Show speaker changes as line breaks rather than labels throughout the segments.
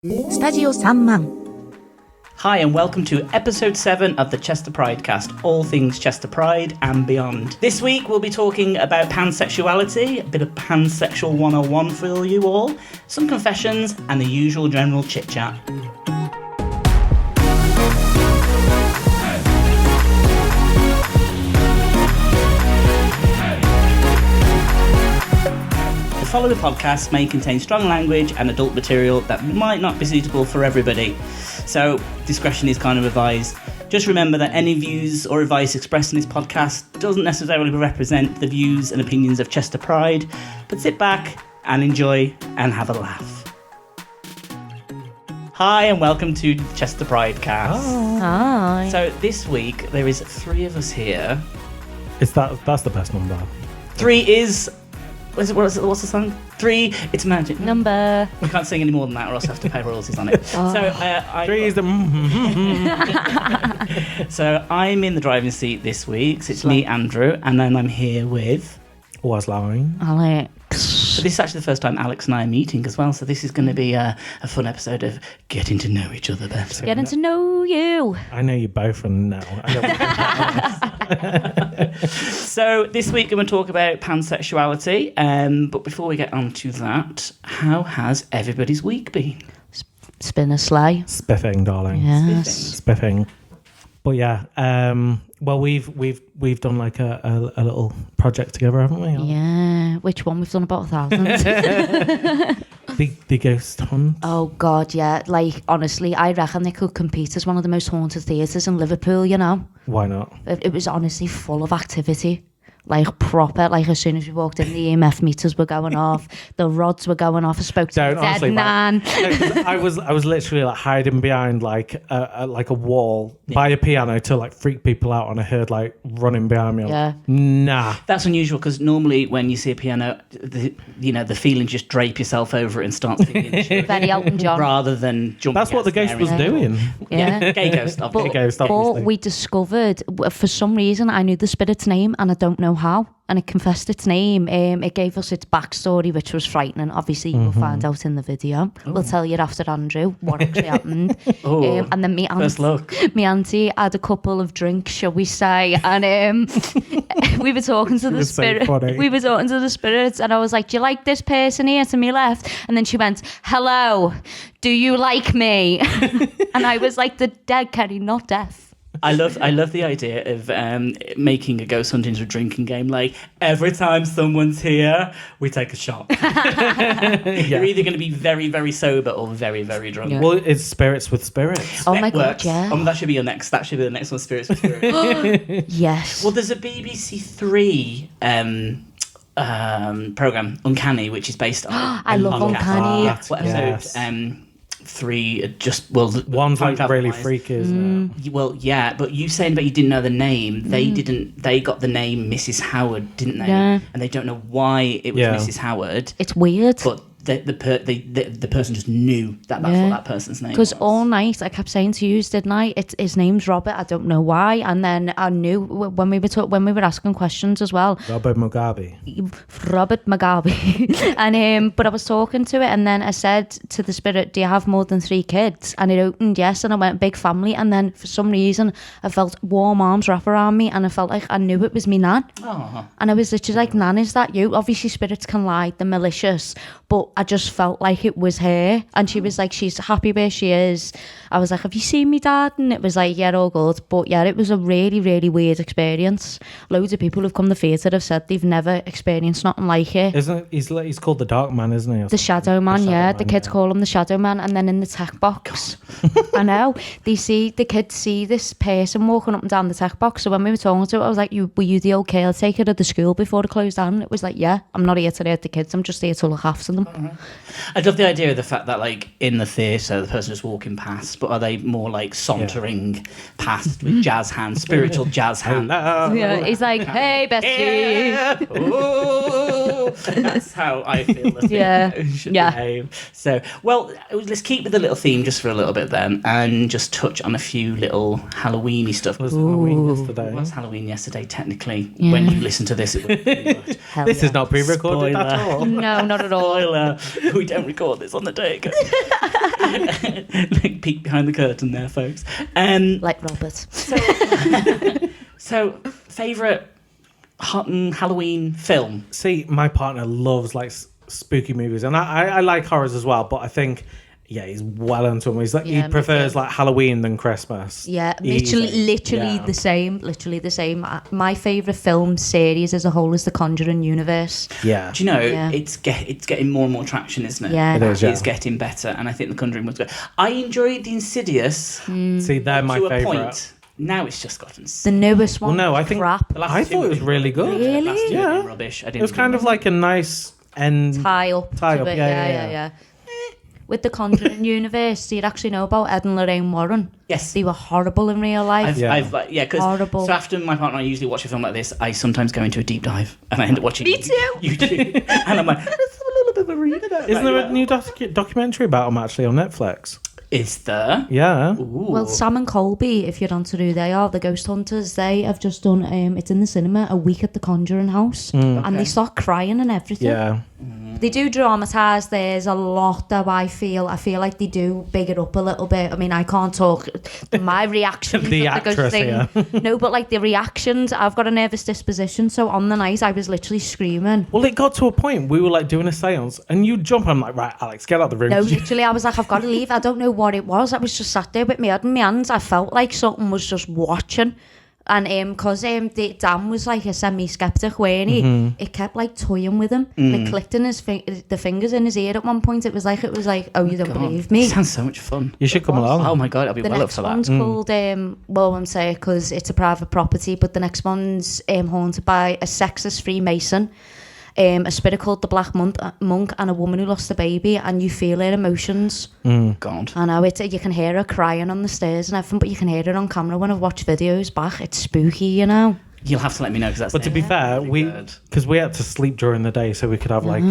スタジオ3万
Hi and welcome to episode 7 of the Chester Pridecast, all things Chester Pride and beyond. This week we'll be talking about pansexuality, a bit of pansexual 101 for you all, some confessions and the usual general chit-chat. The following podcast may contain strong language and adult material that might not be suitable for everybody, so discretion is kind of advised. Just remember that any views or advice expressed in this podcast doesn't necessarily represent the views and opinions of Chester Pride, but sit back and enjoy and have a laugh. Hi and welcome to Chester Pridecast.
Oh. Hi.
So this week there is 3 of us here.
That's the best number.
3 is... What's the song? 3, it's magic.
Number.
We can't sing any more than that or else I have to pay royalties on it.
Oh.
So,
3 is the...
So I'm in the driving seat this week. So it's me, Andrew, and then I'm here with...
Was lying.
Alex.
So this is actually the first time Alex and I are meeting as well. So this is going to be a fun episode of getting to know each other better.
Getting to know you.
I know you both and now.
So this week we're going to talk about pansexuality. But before we get on to that, how has everybody's week been?
Spin a sleigh.
Spiffing, darling.
Yes.
Spiffing. But yeah, well, we've done like a little project together, haven't we?
Yeah. Which one? We've done about 1,000.
The ghost hunt.
Oh, God, yeah. Like, honestly, I reckon they could compete as one of the most haunted theatres in Liverpool, you know?
Why not?
It was honestly full of activity. Like, proper. Like, as soon as we walked in, the EMF meters were going off. The rods were going off. I spoke to the dead nan.
I was literally like hiding behind like a wall by a piano to like freak people out, and I heard like running behind me.
Yeah.
Nah.
That's unusual because normally when you see a piano, the feeling just drape yourself over it and start singing shit.
Very Elton John.
Rather than jump.
That's what the ghost was doing.
Yeah.
Gay ghost, obviously.
Gay ghost, obviously.
But we discovered, for some reason, I knew the spirit's name and I don't know how. And it confessed its name. It gave us its backstory, which was frightening. Obviously, you'll find out in the video.
Ooh.
We'll tell you after Andrew what actually happened. And then
first look.
Me auntie had a couple of drinks, shall we say, and we were talking to the spirit.
So funny.
We were talking to the spirits, and I was like, "Do you like this person here to me left?" And then she went, "Hello, do you like me?" And I was like, "The dead Kenny, not deaf."
I love the idea of making a ghost hunt into a drinking game. Like, every time someone's here, we take a shot. You're either going to be very, very sober or very, very drunk.
Yeah.
Well, it's spirits with spirits.
Oh my
Works.
God, yeah.
That should be your next. That should be the next one. Spirits with spirits.
Yes.
Well, there's a BBC Three program, Uncanny, which is based on.
I love Uncanny.
What
Yes.
episode? 3
One's like really
time-travel-wise.
freaky, isn't it?
Well, yeah, but you saying that you didn't know the name, they got the name Mrs. Howard, didn't they?
Yeah.
And they don't know why it was Mrs. Howard.
It's weird.
But the person just knew that's what that person's name was.
Because all night I kept saying to you, didn't I? His name's Robert. I don't know why. And then I knew when we were asking questions as well.
Robert Mugabe.
And but I was talking to it, and then I said to the spirit, "Do you have more than 3 kids?" And it opened yes, and I went, "Big family." And then for some reason I felt warm arms wrap around me, and I felt like I knew it was me nan.
Oh.
And I was literally like, "Nan, is that you?" Obviously spirits can lie, they're malicious, but I just felt like it was her. And she was like, she's happy where she is. I was like, "Have you seen me, Dad?" And it was like, "Yeah, all good." But yeah, it was a really, really weird experience. Loads of people who've come to the theatre have said they've never experienced nothing like it.
He's called the Dark Man, isn't he?
The Shadow Man, the kids call him the Shadow Man. And then in the tech box, I know, the kids see this person walking up and down the tech box. So when we were talking to it, I was like, were you the old caretaker at the school before it closed down? It was like, "Yeah, I'm not here to hurt the kids, I'm just here to look after them."
I love the idea of the fact that, like, in the theatre, the person is walking past, but are they more like sauntering past with jazz hands, spiritual jazz hands?
Hello.
Yeah, he's like, "Hey, bestie."
Yeah. Ooh. That's how I feel. The thing should behave. So, well, let's keep with the little theme just for a little bit then, and just touch on a few little Halloweeny stuff.
It was Halloween yesterday.
It was Halloween yesterday, technically. When you listen to this, it would be.
Hell
This
yeah.
is not pre-recorded at
Spoiler.
all.
No, not at all.
Spoiler. We don't record this on the day. Like, peek behind the curtain there, folks.
Like Robert.
So, favourite Halloween film?
See, my partner loves like spooky movies, and I like horrors as well. But I think, yeah, he's well into them. He's like
Yeah,
he
me
prefers
too.
like Halloween than Christmas.
Yeah,
Easy.
literally
Yeah.
the same. Literally the same. My favourite film series as a whole is the Conjuring universe.
Yeah.
Do you know,
Yeah.
it's getting more and more traction, isn't it?
Yeah.
It is, yeah.
It's getting better, and I think The Conjuring was good. I enjoyed The Insidious
See, they're my
to a
favorite.
point. Now it's just gotten
The newest one.
Well, no, I
was
think
crap.
The last
I
two
thought it
were
was really good.
Really?
The last two
Yeah.
were rubbish. I didn't
It was kind of like a nice end.
Tie up.
Tie
to
up,
it.
yeah.
With the Conjuring universe, do you actually know about Ed and Lorraine Warren?
Yes.
They were horrible in real life.
Because
Horrible.
so after my partner and I usually watch a film like this, I sometimes go into a deep dive and I end up watching
Me too.
YouTube, and I'm like, let's have a little bit of a read about
Isn't
that,
there a new documentary about them actually on Netflix?
Is there?
Yeah.
Ooh.
Well, Sam and Colby, if you're onto who they are, the ghost hunters, they have just done, it's in the cinema, a week at the Conjuring House. And
Okay.
they start crying and everything.
Yeah.
They do dramatise. There's a lot that I feel like they do big it up a little bit. I mean, I can't talk my reactions.
The
of ghost
actress
thing.
here.
No, but like the reactions, I've got a nervous disposition. So on the night, I was literally screaming.
Well, it got to a point we were like doing a seance, and you jump. I'm like, right, Alex, get out the room.
No, literally, I was like, I've got to leave. I don't know what it was. I was just sat there with my head in my hands. I felt like something was just watching. And because Dan was like a semi-skeptic, weren't he? It kept like toying with him, like clicked in his the fingers in his ear at one point. It was like, oh, you don't believe me.
Sounds so much fun.
You should come along.
Oh my god, I'll be
The
well up
next
for that.
one's called, well, I won't say it because it's a private property, but the next one's haunted by a sexist Freemason, a spirit called the Black Monk, and a woman who lost a baby, and you feel her emotions.
God.
I know, you can hear her crying on the stairs and everything, but you can hear her on camera when I've watched videos back. It's spooky, you know.
You'll have to let me know because that's.
But to be fair, because we had to sleep during the day, so we could have like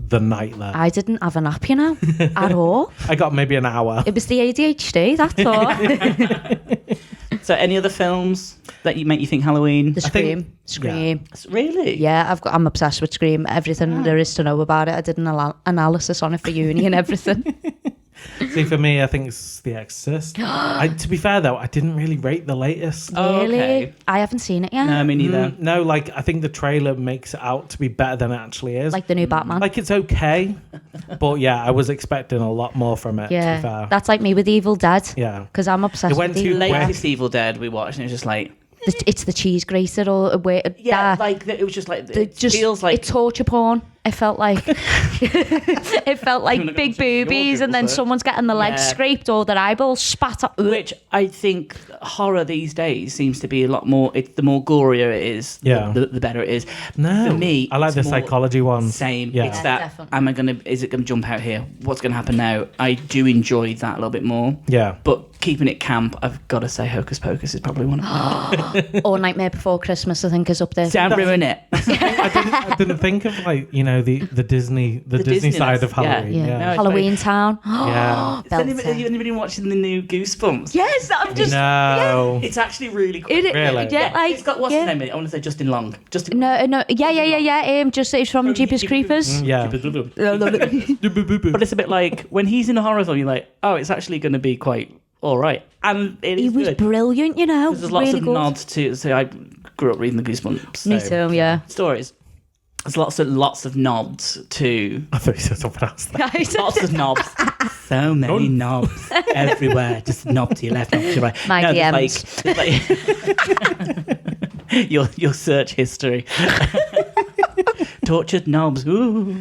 the night there.
I didn't have a nap, you know, at all.
I got maybe an hour.
It was the ADHD, that's all.
So, any other films that you make you think Halloween?
The Scream. Scream.
Really?
Yeah, I'm obsessed with Scream. Everything there is to know about it. I did an analysis on it for uni and everything.
See, for me, I think it's The Exorcist. To be fair, though, I didn't really rate the latest.
Oh,
Really?
okay.
I haven't seen it yet.
No, me neither.
No, like, I think the trailer makes it out to be better than it actually is.
Like the new Batman.
Like, it's okay. But yeah, I was expecting a lot more from it, to be
Yeah,
fair.
that's like me with Evil Dead.
Yeah.
Because I'm obsessed
It went
with
too
Evil
The
Dead.
latest Evil Dead we watched, and it was just like,
It's the cheese grater or
yeah,
that.
like it was just like
It
it
just
feels like
it's torture porn. It felt like it felt like
You're not
big
gonna say your
boobies, and then
Google search.
someone's getting the legs
Yeah.
scraped or their eyeballs spat up.
which I think horror these days seems to be a lot more. The more gorier it is,
Yeah.
the better it is.
No,
For me,
I like
it's
the
more
psychology ones.
Same.
Yeah.
It's
Yeah,
that.
definitely.
Is it gonna jump out here? What's gonna happen now? I do enjoy that a little bit more.
Yeah.
But keeping it camp, I've got to say, Hocus Pocus is probably one of them.
Or Nightmare Before Christmas, I think, is up there.
Don't ruin it.
I didn't think of like, you know, the Disney
Disney
side of
yeah.
Halloween.
Yeah.
Yeah.
No, it's
Halloween Town.
Yeah.
Has anybody watching the new Goosebumps?
Yes, I'm just.
No.
It's actually really cool.
Really?
Yeah, like
It's got what's
yeah.
his name in it? I want to say Justin Long. Justin.
No, yeah. Just it's from Jeepers Creepers.
Yeah.
But it's a bit like when he's in a horror film, you're like, oh, it's actually going to be quite all right, and it is
He was
good.
brilliant, you know.
There's lots
really
of
good.
nods to. So I grew up reading the Goosebumps.
Me
so-
too, yeah.
Stories. There's lots of nods to.
I thought you said something else.
Lots of knobs. So many knobs everywhere. Just knob to your left, knob to your right.
My
there's
DMs.
like your search history. Tortured knobs. Ooh.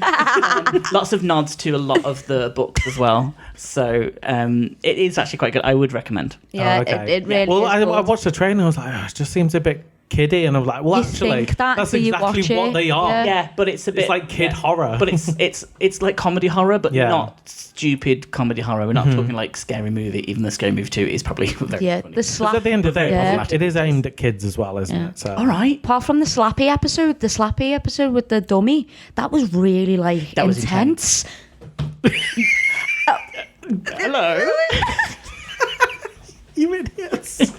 Lots of nods to a lot of the books as well. So it is actually quite good. I would recommend.
Yeah,
Oh, okay.
it really
Well,
is
I
good.
watched the trailer and I was like, oh, it just seems a bit kiddie. And I was like, well,
You
actually,
think that
that's
until you
exactly
watch
what
it.
they are.
Yeah.
Yeah, but it's a bit.
It's like kid horror.
But it's like comedy horror, but
Yeah.
not stupid comedy horror. We're not talking like Scary Movie. Even though Scary Movie 2 is probably very
Yeah,
funny.
the
Because
slap.
at the end of the day,
Yeah.
it is aimed at kids as well, isn't
Yeah.
it? So.
All right.
Apart from the Slappy episode with the dummy, that was really like
That was
intense.
Hello.
You idiots.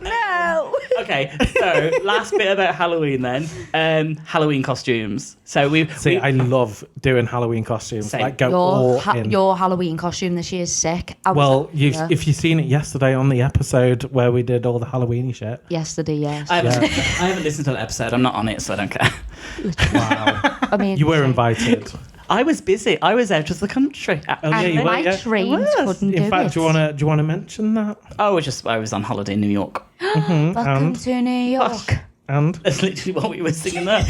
No.
Okay, Okay, so last bit about Halloween then. Halloween costumes. So
I love doing Halloween costumes.
Same.
Like go all in.
Your Halloween costume this year is sick.
If you've seen it yesterday on the episode where we did all the Halloweeny shit.
Yesterday, yes.
I haven't listened to the episode. I'm not on it, so I don't care.
Wow.
I mean,
You were invited.
I was busy. I was out of the country.
you
my
were,
trains couldn't do
In fact,
it.
do you want to mention that?
I was on holiday in New York.
Welcome to New York.
And
That's literally what we were singing there.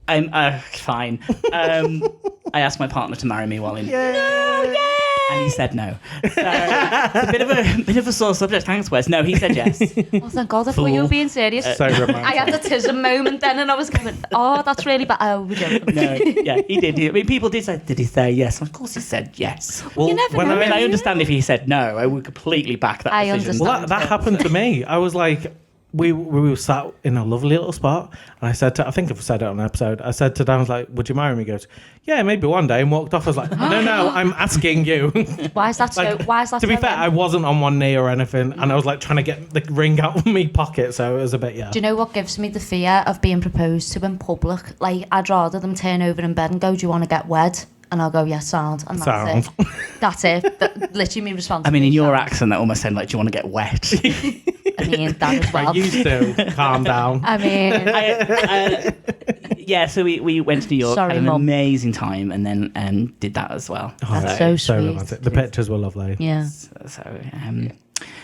I'm fine. I asked my partner to marry me while in. And he said no. So it's a bit of a sore subject. Thanks, Wes. No, he said yes.
Oh, thank God, I thought you were being serious.
so romantic.
I had a tism moment then, and I was going, oh, that's really bad. Oh, we don't.
No, yeah, he did. I mean, people did say, did he say yes? Of course he said yes.
Well,
You never know.
I mean, I understand if he said no. I would completely back that
I
decision.
understand.
Well, that happened to me. I was like, we were sat in a lovely little spot, and I said I think I've said it on an episode. I said to Dan, I was like, "Would you marry me?" He goes, "Yeah, maybe one day," and walked off. I was like, "No, I'm asking you."
Why is that so? Why is that
To be
so
fair,
then?
I wasn't on one knee or anything, and I was like trying to get the ring out of my pocket, so it was a bit
Do you know what gives me the fear of being proposed to in public? Like, I'd rather them turn over in bed and go, "Do you want to get wed?" And I'll go, "Yes, sound." And that's it. That's it. That, literally my response.
I mean, in your accent, that almost sounded like, "Do you want to get wet?"
I mean, that as well.
I used to calm down.
I mean,
Yeah, so we went to New York,
Sorry,
had an
Mum.
amazing time, and then did that as well.
That's so
so
sweet.
romantic. The pictures were lovely.
yeah.
So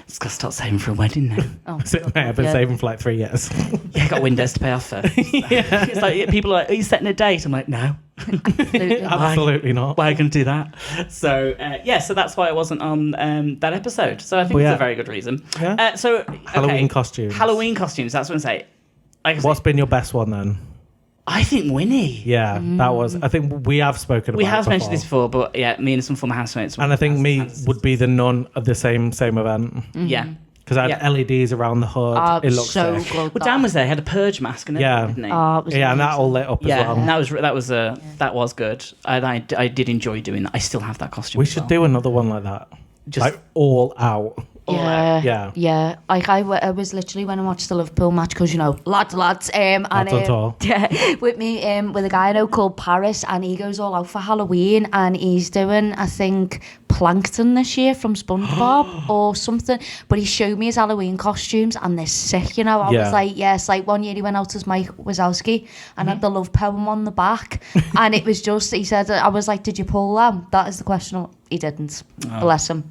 just got to start saving for a wedding now.
Oh,
I've been
yeah.
saving for like 3 years.
Yeah, I got windows to pay off first. It's like people are like, "Are you setting a date?" I'm like, "No,
Absolutely.
Absolutely not.
why are you going to do that?" So so that's why I wasn't on that episode. So I think
Well,
it's
yeah.
a very good reason.
Yeah. Halloween costumes.
Halloween costumes. That's what I'm saying. Like I
What's
say,
been your best one then?
I think Winnie.
Yeah, that was. I think we have spoken about.
We have
it
mentioned this
before.
before, but yeah, me and some former housemates.
And I think me would be the nun of the same event
Yeah.
because I had
Yeah.
LEDs around the hood.
Oh,
it looked
so
sick.
good.
Well, Dan was there. He had a purge mask and everything,
Yeah.
didn't he?
Oh, it was
Yeah, and that
amazing.
all lit up
Yeah,
as well.
and that was good. I did enjoy doing that. I still have that costume.
We
as
should
well.
do another one like that.
Just-
Like all out.
Yeah. Like I was literally when I watched the Liverpool match because lads,
Lads at all.
yeah, with me with a guy I know called Paris, and he goes all out for Halloween, and he's doing I think Plankton this year from SpongeBob or something. But he showed me his Halloween costumes, and they're sick. I
Yeah.
was like, yes. Like one year he went out as Mike Wazowski and had the love poem on the back, and it was just he said I was like, did you pull them? That is the question. He didn't. Bless him.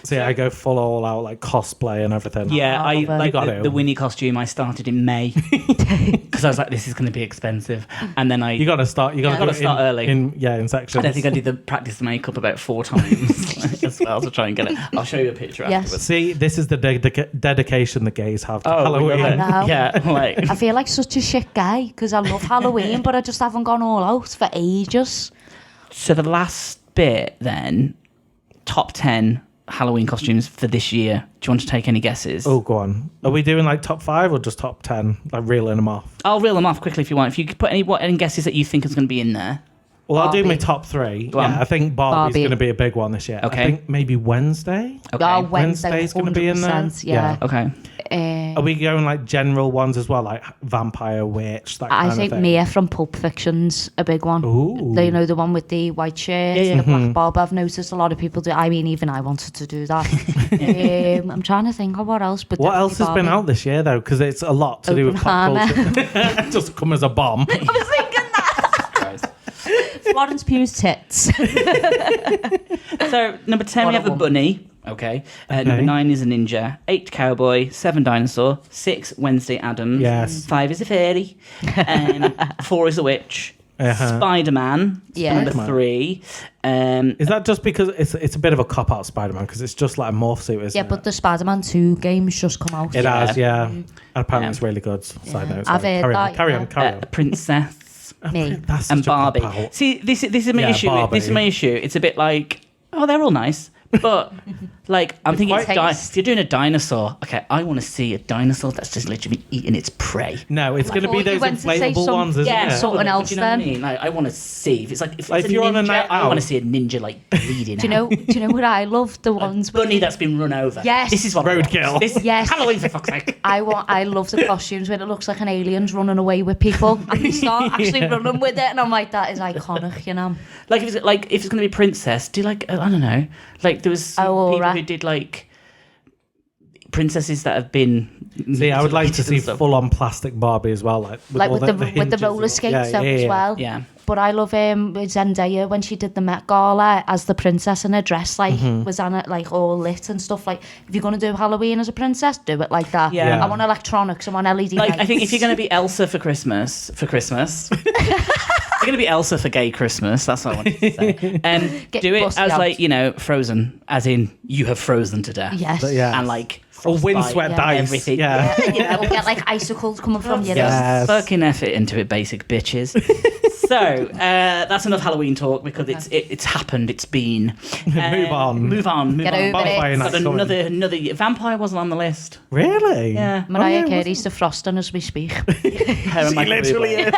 So yeah, I go full all out like cosplay and everything.
Yeah, I
love it.
like
You got
the,
it.
the Winnie costume. I started in May because I was like, this is going to be expensive, and then
You got to start. You got
gotta
to
start early.
In sections.
I think I did the practice makeup about 4 times as well to try and get it. I'll show you a picture
Yes.
afterwards.
See, this is the dedication the gays have to
Oh, we
Halloween.
love it.
I know.
Yeah, like
I feel like such a shit guy because I love Halloween, but I just haven't gone all out for ages.
so. The last bit then, top 10 Halloween costumes for this year. Do you want to take any guesses?
Oh, go on. Are we doing like top 5 or just top 10? Like reeling them off.
I'll reel them off quickly if you want. If you could put any guesses that you think is going to be in there.
Well, I'll do my
Barbie.
top 3.
Go on.
Yeah, I think Barbie's
Barbie.
going to be a big one this year.
Okay.
I think maybe Wednesday.
Okay.
Oh,
Wednesday's gonna be in there?
100%, yeah.
Okay.
Are we going like general ones as well, like vampire, witch, that kind
I
of
think
thing?
Mia from Pulp Fiction's a big one.
Ooh.
You know, the one with the white shirt,
Yeah, yeah.
the black bob. I've noticed a lot of people do. I mean, even I wanted to do that. I'm trying to think of what else. But
What else has
definitely
been
Barbie.
out this year though? Because it's a lot to do with pop
Oppenheimer.
culture. Just come as a bomb.
I was thinking that. Florence Pugh's tits.
So number 10
What
we
a
have a
woman.
bunny. Okay. Number 9 is a ninja. 8 cowboy. 7 dinosaur. 6 Wednesday Addams.
Yes.
5 is a fairy. 4 is a witch.
Uh-huh.
Spider-Man.
Yeah.
Number
Spider-Man.
3.
Is that just because it's a bit of a cop out Spider-Man because it's just like a morph suit, isn't
Yeah,
it?
but the Spider-Man 2 game's just come out.
It has, yeah.
Mm.
And apparently it's really good. Side note.
I've
sorry.
heard
Carry on,
that,
carry
yeah.
on, carry on.
Princess.
Me.
That's
And
such a
Barbie.
cop-out.
See, this is my
Yeah,
issue.
Barbie.
This is my issue. It's a bit like, oh, they're all nice, but Like, I'm thinking,
taste.
if you're doing a dinosaur, okay, I want to see a dinosaur that's just literally eating its prey.
No, it's going to be those inflatable ones, isn't it?
something else.
Do you know what I mean? Like, I want to see if it's like if
you're on a night
I
out.
want to see a ninja like bleeding.
Do you know what I love? The ones with
bunny that's been run over.
Yes.
This is what
Roadkill.
This
Yes.
Halloween for fuck's sake.
I love the costumes where it looks like an alien's running away with people and they start actually running with it, and I'm like, that is iconic, you know.
Like if it's going to be princess, do like I don't know. Like there was some people who did like princesses that have been.
See, I would like to see
stuff.
full-on plastic Barbie as well, like
With the
hinges
roller
and-
skates out as well.
Yeah.
But I love Zendaya when she did the Met Gala as the princess in her dress, like was on it like all lit and stuff. Like if you're gonna do Halloween as a princess, do it like that.
Yeah.
I want electronics. I want LED
Like
lights.
I think if you're going to be Elsa for Christmas, you're going to be Elsa for gay Christmas. That's what I wanted to say.
Get
Do it
busted
as
out.
like, you know, Frozen, as in you have frozen to death.
Yes.
But yeah.
And like
Or windswept dice.
everything.
Yeah.
You know, get like icicles coming from your
Yes.
Fucking effort into it, basic bitches. So that's enough Halloween talk because it's happened. It's been.
Move on.
Move on.
Get over it.
Bonfire
Got
night's coming.
another vampire wasn't on the list.
Really?
Yeah.
Mariah
Oh, yeah,
Carey's defrosting as we speak.
Her and
She
Michael
literally
Bublé.
is.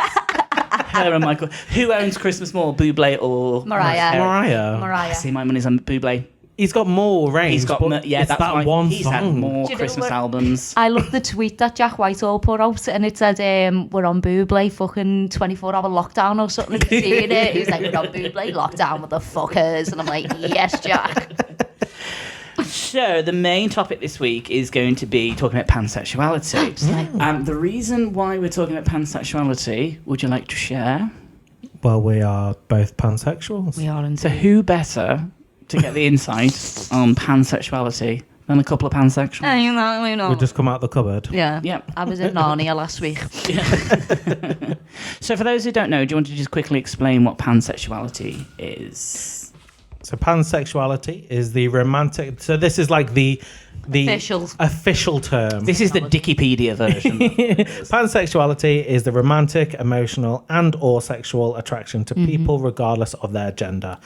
Her and Michael. Who owns Christmas more, Bublé or
Mariah.
Mariah.
Mariah.
See, my money's on Bublé.
He's got more range.
He's got
but
yeah.
it's
That's
that
why
one
he's
song.
had more
Do you know
Christmas
what-
albums.
I love the tweet that Jack Whitehall put out, and it said, we're on Bublé fucking 24-hour lockdown or something. Have you seen it? He's like, we're on Bublé lockdown, motherfuckers. And I'm like, yes, Jack.
So the main topic this week is going to be talking about pansexuality. The reason why we're talking about pansexuality, would you like to share?
Well, we are both pansexuals.
We are
So
indeed.
who better to get the insight on pansexuality than a couple of pansexuals?
You know, we know.
We just come out the cupboard.
Yeah.
Yep.
I was in Narnia last week.
So for those who don't know, do you want to just quickly explain what pansexuality is?
So pansexuality is the romantic. So this is like the official term.
This is the Wikipedia version.
Pansexuality is the romantic, emotional, and or sexual attraction to people regardless of their gender.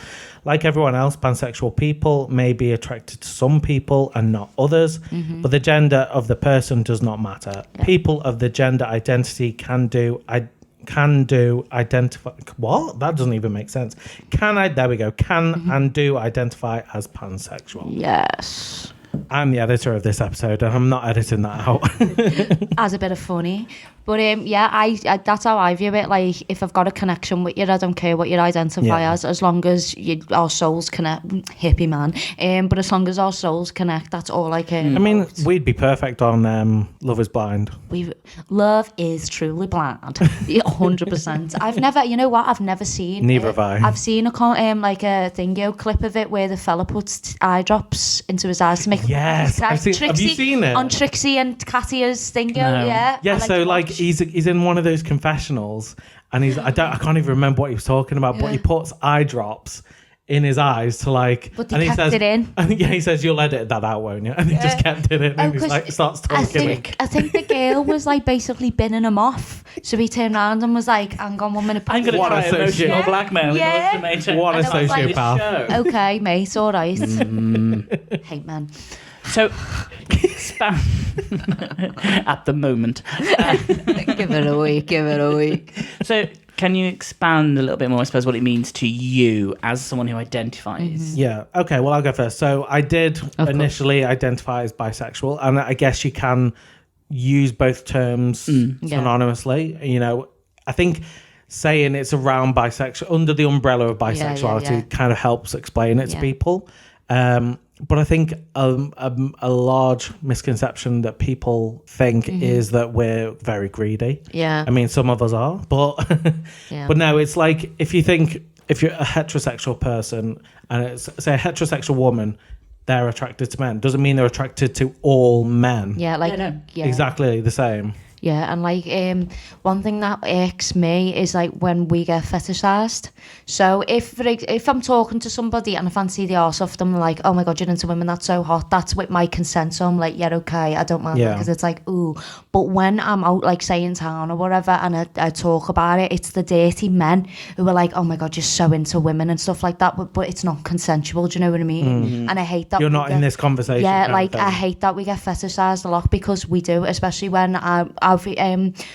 Like everyone else, pansexual people may be attracted to some people and not others, but the gender of the person does not matter.
Yeah.
People of the gender identity can identify. What? That doesn't even make sense. There we go. And do identify as pansexual.
Yes.
I'm the editor of this episode, and I'm not editing that out.
As a bit of funny. But yeah, I that's how I view it. Like, if I've got a connection with you, I don't care what you identify as long as our souls connect. Hippie man. But as long as our souls connect, that's all I care.
I mean, we'd be perfect on Love is Blind.
Love is truly blind. 100%. I've never, you know what? I've never seen.
Neither have I.
I've seen a thingo clip of it where the fella puts eye drops into his eyes to make.
Yes, I've seen- have you seen it?
On Trixie and Katya's thingo?
No.
Yeah.
Yeah,
I
so
to
like
watch.
he's in one of those confessionals, and I can't even remember what he was talking about, but he puts eye drops in his eyes to like.
But they
and he
kept
says,
it in.
I think he says you'll edit that out, won't you? And he just kept it in, and he's
'cause
like starts talking.
I think the girl was like basically binning him off. So he turned around and was like, hang on 1 minute.
I'm going to
What
try
a
emotional
sociopath.
blackmail
Yeah.
in order to make
What a
And I was like,
sociopath.
Okay, mate, all right. Hate men.
So, expand at the moment.
Give it a week.
So, can you expand a little bit more, I suppose, what it means to you as someone who identifies?
Yeah. Okay. Well, I'll go first. So I did initially identify as bisexual, and I guess you can use both terms synonymously. You know, I think saying it's around bisexual under the umbrella of bisexuality kind of helps explain it to people. But I think a large misconception that people think is that we're very greedy.
Yeah.
I mean, some of us are, but but no, it's like if you're a heterosexual person and it's say a heterosexual woman, they're attracted to men. Doesn't mean they're attracted to all men.
Yeah, like
Yeah, no.
yeah.
Exactly the same.
Yeah, and like one thing that irks me is like when we get fetishized. So if I'm talking to somebody and I fancy the arse off them, like, oh my god, you're into women, that's so hot, that's with my consent, so I'm like, yeah, okay, I don't mind that, because it's like, ooh. But when I'm out like say in town or whatever and I talk about it, it's the dirty men who are like, oh my god, you're so into women and stuff like that, but it's not consensual, do you know what I mean? And I hate that
you're not in this conversation.
Yeah, like I hate that we get fetishized a lot, because we do, especially when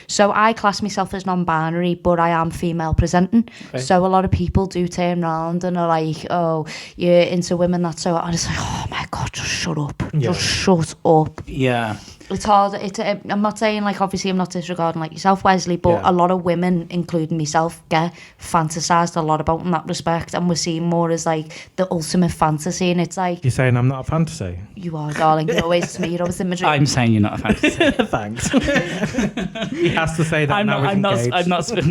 so I class myself as non-binary, but I am female presenting. So a lot of people do turn around and are like, oh, you're into women, that's so, and it's like, oh my god, just shut up. Just shut up.
Yeah.
It's hard. I'm not saying, like, obviously I'm not disregarding like yourself, Wesley, but a lot of women, including myself, get fantasized a lot about in that respect, and we're seeing more as like the ultimate fantasy, and it's like,
you're saying I'm not a fantasy?
You are, darling. You're always to me. You're always in my dream.
I'm saying you're not a fantasy.
Thanks. He has to say that. I'm
not saying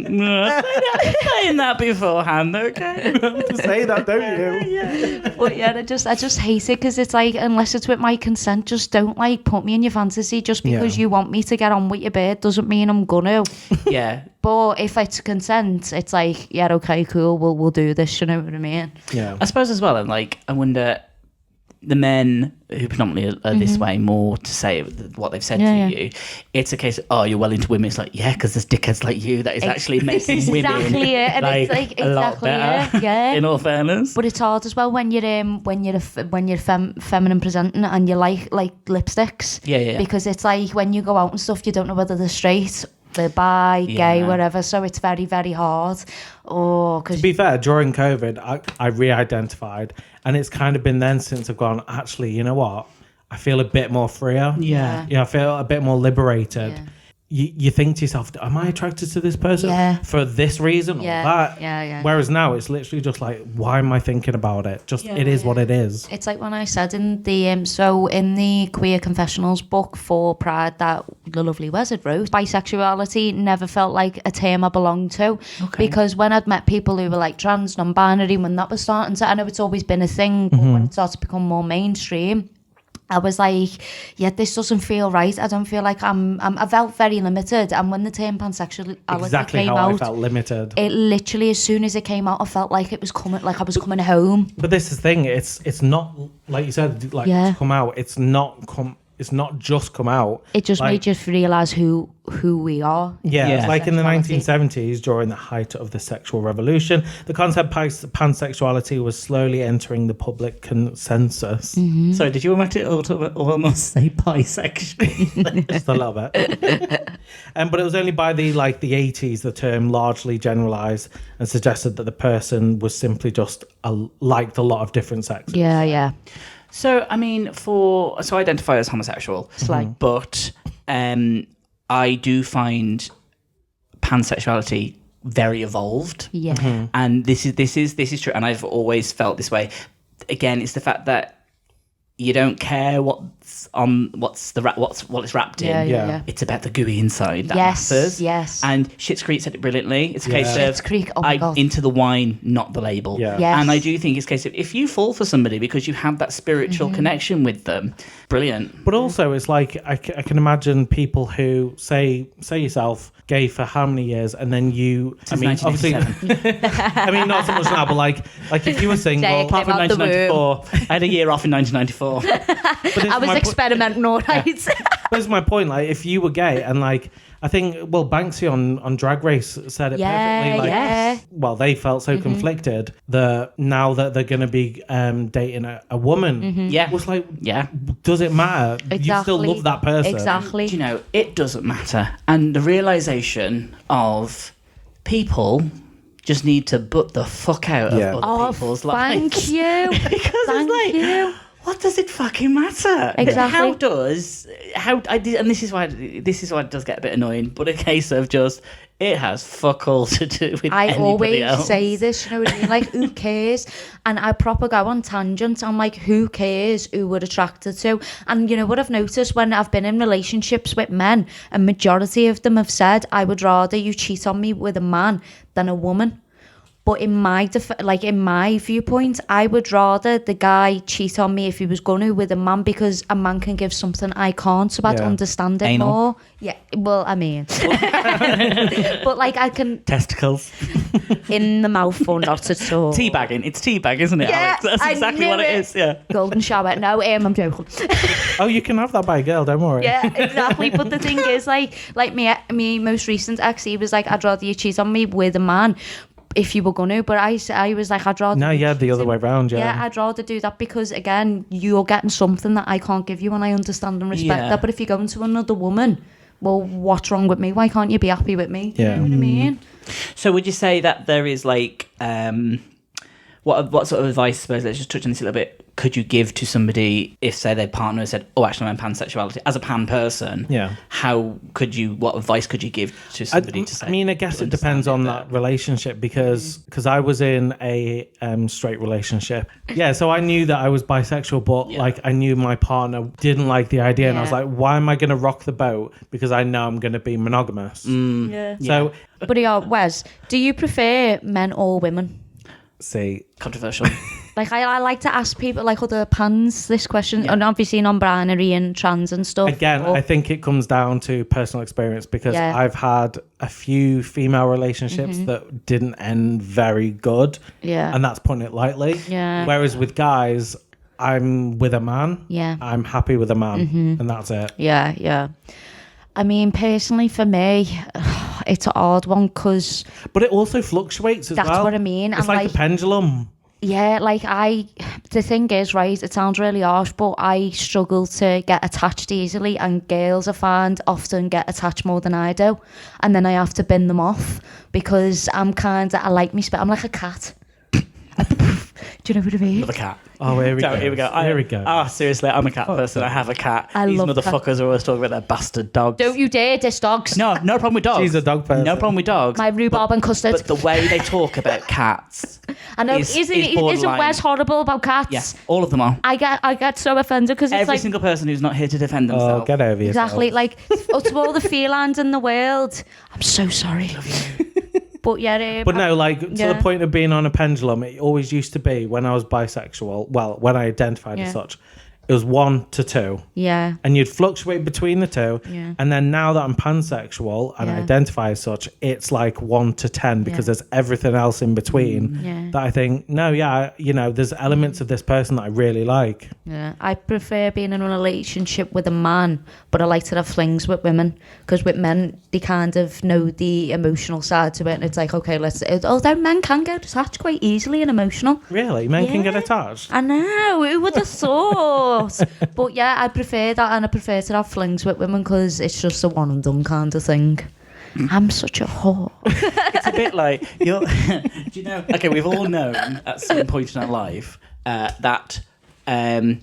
that beforehand, okay?
You have to say that, don't you?
Yeah. But yeah, I just hate it, because it's like, unless it's with my consent, just don't like put me in your fantasy. Just because you want me to get on with your bed doesn't mean I'm gonna.
Yeah.
But if it's consent, it's like, yeah, okay, cool, we'll do this, you know what I mean?
Yeah.
I suppose as well, and like, I wonder, the men who predominantly are this way, more to say what they've said to you, it's a case of, oh, you're well into women. It's like, yeah, because there's dickheads like you that is actually making women
exactly it. And
like,
it's like,
a lot better.
Yeah.
In all fairness,
but it's hard as well when you're feminine presenting and you like lipsticks.
Yeah.
Because it's like when you go out and stuff, you don't know whether they're straight, they're bi, gay, whatever. So it's very, very hard. Oh,
to be fair, during COVID, I re-identified, and it's kind of been then since I've gone, actually, you know what? I feel a bit more freer.
Yeah.
I feel a bit more liberated.
Yeah.
You think to yourself, am I attracted to this person for this reason or that?
Yeah.
Whereas now it's literally just like, why am I thinking about it? Just it is what it is.
It's like when I said in the in the Queer Confessionals book for Pride that the lovely Wes had wrote, bisexuality never felt like a term I belonged to, because when I'd met people who were like trans, non-binary, when that was starting to, I know it's always been a thing, but when it started to become more mainstream, I was like, yeah, this doesn't feel right. I don't feel like I felt very limited. And when the term pansexuality
exactly
came
how
out,
I felt limited.
It literally, as soon as it came out, I felt like it was coming, like I was coming home.
But this is the thing. It's not, like you said, like to come out. It's not just come out.
It just made you realise who we are.
Yeah, it's like in the 1970s, during the height of the sexual revolution, the concept pansexuality was slowly entering the public consensus.
So did you almost say bisexual?
Just a little bit. But it was only by the 80s the term largely generalised and suggested that the person was simply just liked a lot of different sexes.
Yeah.
So, I mean, so I identify as homosexual, but I do find pansexuality very evolved.
Yeah.
And this is true, and I've always felt this way. Again, it's the fact that you don't care what's wrapped in.
Yeah.
It's about the gooey inside that matters.
Yes.
And Schitt's Creek said it brilliantly. It's a case of
Schitt's Creek, oh my God.
Into the wine, not the label.
Yeah.
Yes.
And I do think it's a case of, if you fall for somebody because you have that spiritual connection with them, brilliant.
But also, it's like I can imagine people who say yourself gay for how many years, and then you.
Since
I mean, obviously, I mean, not so much now, but like if you were single,
apart from 1994, I had a year off in 1994.
I was experimenting all right.
But this is my point. Like, if you were gay, and like, I think, Banksy on Drag Race said it perfectly. Like, well, they felt so conflicted that now that they're going to be dating a woman, was like, does it matter?
Exactly.
You still love that person.
Exactly.
Do you know, it doesn't matter. And the realisation of people just need to butt the fuck out of other people's lives.
Thank you.
Because
Thank you.
What does it fucking matter?
Exactly.
And this is why it does get a bit annoying, but a case of just, it has fuck all to do with
I
anybody
always
else.
say this, you know what I mean? Like, who cares? And I proper go on tangents. I'm like, who cares who we're attracted to? And you know what I've noticed when I've been in relationships with men, a majority of them have said, I would rather you cheat on me with a man than a woman. But in my in my viewpoint, I would rather the guy cheat on me if he was gonna with a man, because a man can give something I can't, so I'd understand it
Anal.
more. Yeah, well, I mean, but like I can
Testicles.
in the mouth or not at all.
Teabagging. It's teabag, isn't it,
Yeah,
Alex? That's
I
exactly
knew
what it is. Yeah.
Golden shower. No, I'm joking.
Oh, you can have that by a girl, don't worry.
Yeah, exactly. But the thing is, like me most recent ex, he was like, I'd rather you cheat on me with a man if you were gonna. But I was like, I'd rather.
No,
you
yeah, the other
cheating.
way round, yeah.
Yeah, I'd rather do that because, again, you're getting something that I can't give you, and I understand and respect
Yeah.
that. But if you're going to another woman, well, what's wrong with me? Why can't you be happy with me?
Yeah.
You know what I mean?
So would you say that there is like what sort of advice, I suppose, let's just touch on this a little bit, could you give to somebody if, say, their partner said, oh, actually I'm pansexuality, as a pan person?
Yeah.
What advice could you give to somebody to say?
I mean, I guess it depends on that relationship because I was in a straight relationship. Yeah, so I knew that I was bisexual, but like I knew my partner didn't like the idea, and I was like, why am I going to rock the boat? Because I know I'm going to be monogamous.
Yeah.
So,
But Wes, do you prefer men or women?
see,
Controversial.
Like I like to ask people, like other pans, this question, and obviously non-binary and trans and stuff.
again, I think it comes down to personal experience because
Yeah.
I've had a few female relationships that didn't end very good.
Yeah.
And that's putting it lightly.
Yeah.
Whereas with guys, I'm with a man.
Yeah.
I'm happy with a man. And that's it.
Yeah. I mean, personally, for me, it's a hard one because
But it also fluctuates as
that's
well.
what I mean.
It's
And
like the pendulum.
yeah, like the thing is, right, it sounds really harsh, but I struggle to get attached easily, and girls I find often get attached more than I do, and then I have to bin them off because I like me I'm like a cat. Do you know what I mean?
Love a cat.
Oh, here we go.
Here we go.
Here we go.
Ah, seriously, I'm a cat person. I have a cat.
I
These
love
motherfuckers are always talking about their bastard dogs.
Don't you dare diss dogs.
No problem with dogs.
She's a dog person.
No problem with dogs.
My rhubarb and custard.
But the way they talk about cats.
I know,
is
isn't
borderline.
Wes horrible about cats?
Yes, all of them are.
I get so offended because it's
Every
like
single person who's not here to defend themselves.
Oh, get over yourself.
exactly like to all the felines in the world. I'm so sorry. But yeah,
But no, like to
Yeah.
the point of being on a pendulum, it always used to be when I was bisexual. Well, when I identified as such, it was 1 to 2,
yeah,
and you'd fluctuate between the two.
Yeah.
And then now that I'm pansexual and I
Yeah.
identify as such, it's like 1 to 10 because there's everything else in between
Yeah.
that I think, no, yeah, there's elements of this person that I really like.
yeah. I prefer being in a relationship with a man, but I like to have flings with women because with men they kind of know the emotional side to it, and it's like okay, although men can get attached quite easily and emotional.
Really, men can get
Yeah.
attached.
I know, who would have thought? But yeah, I prefer that, and I prefer to have flings with women because it's just a one and done kind of thing. I'm such a whore.
It's a bit like you're. Do you know? Okay, we've all known at some point in our life that I'm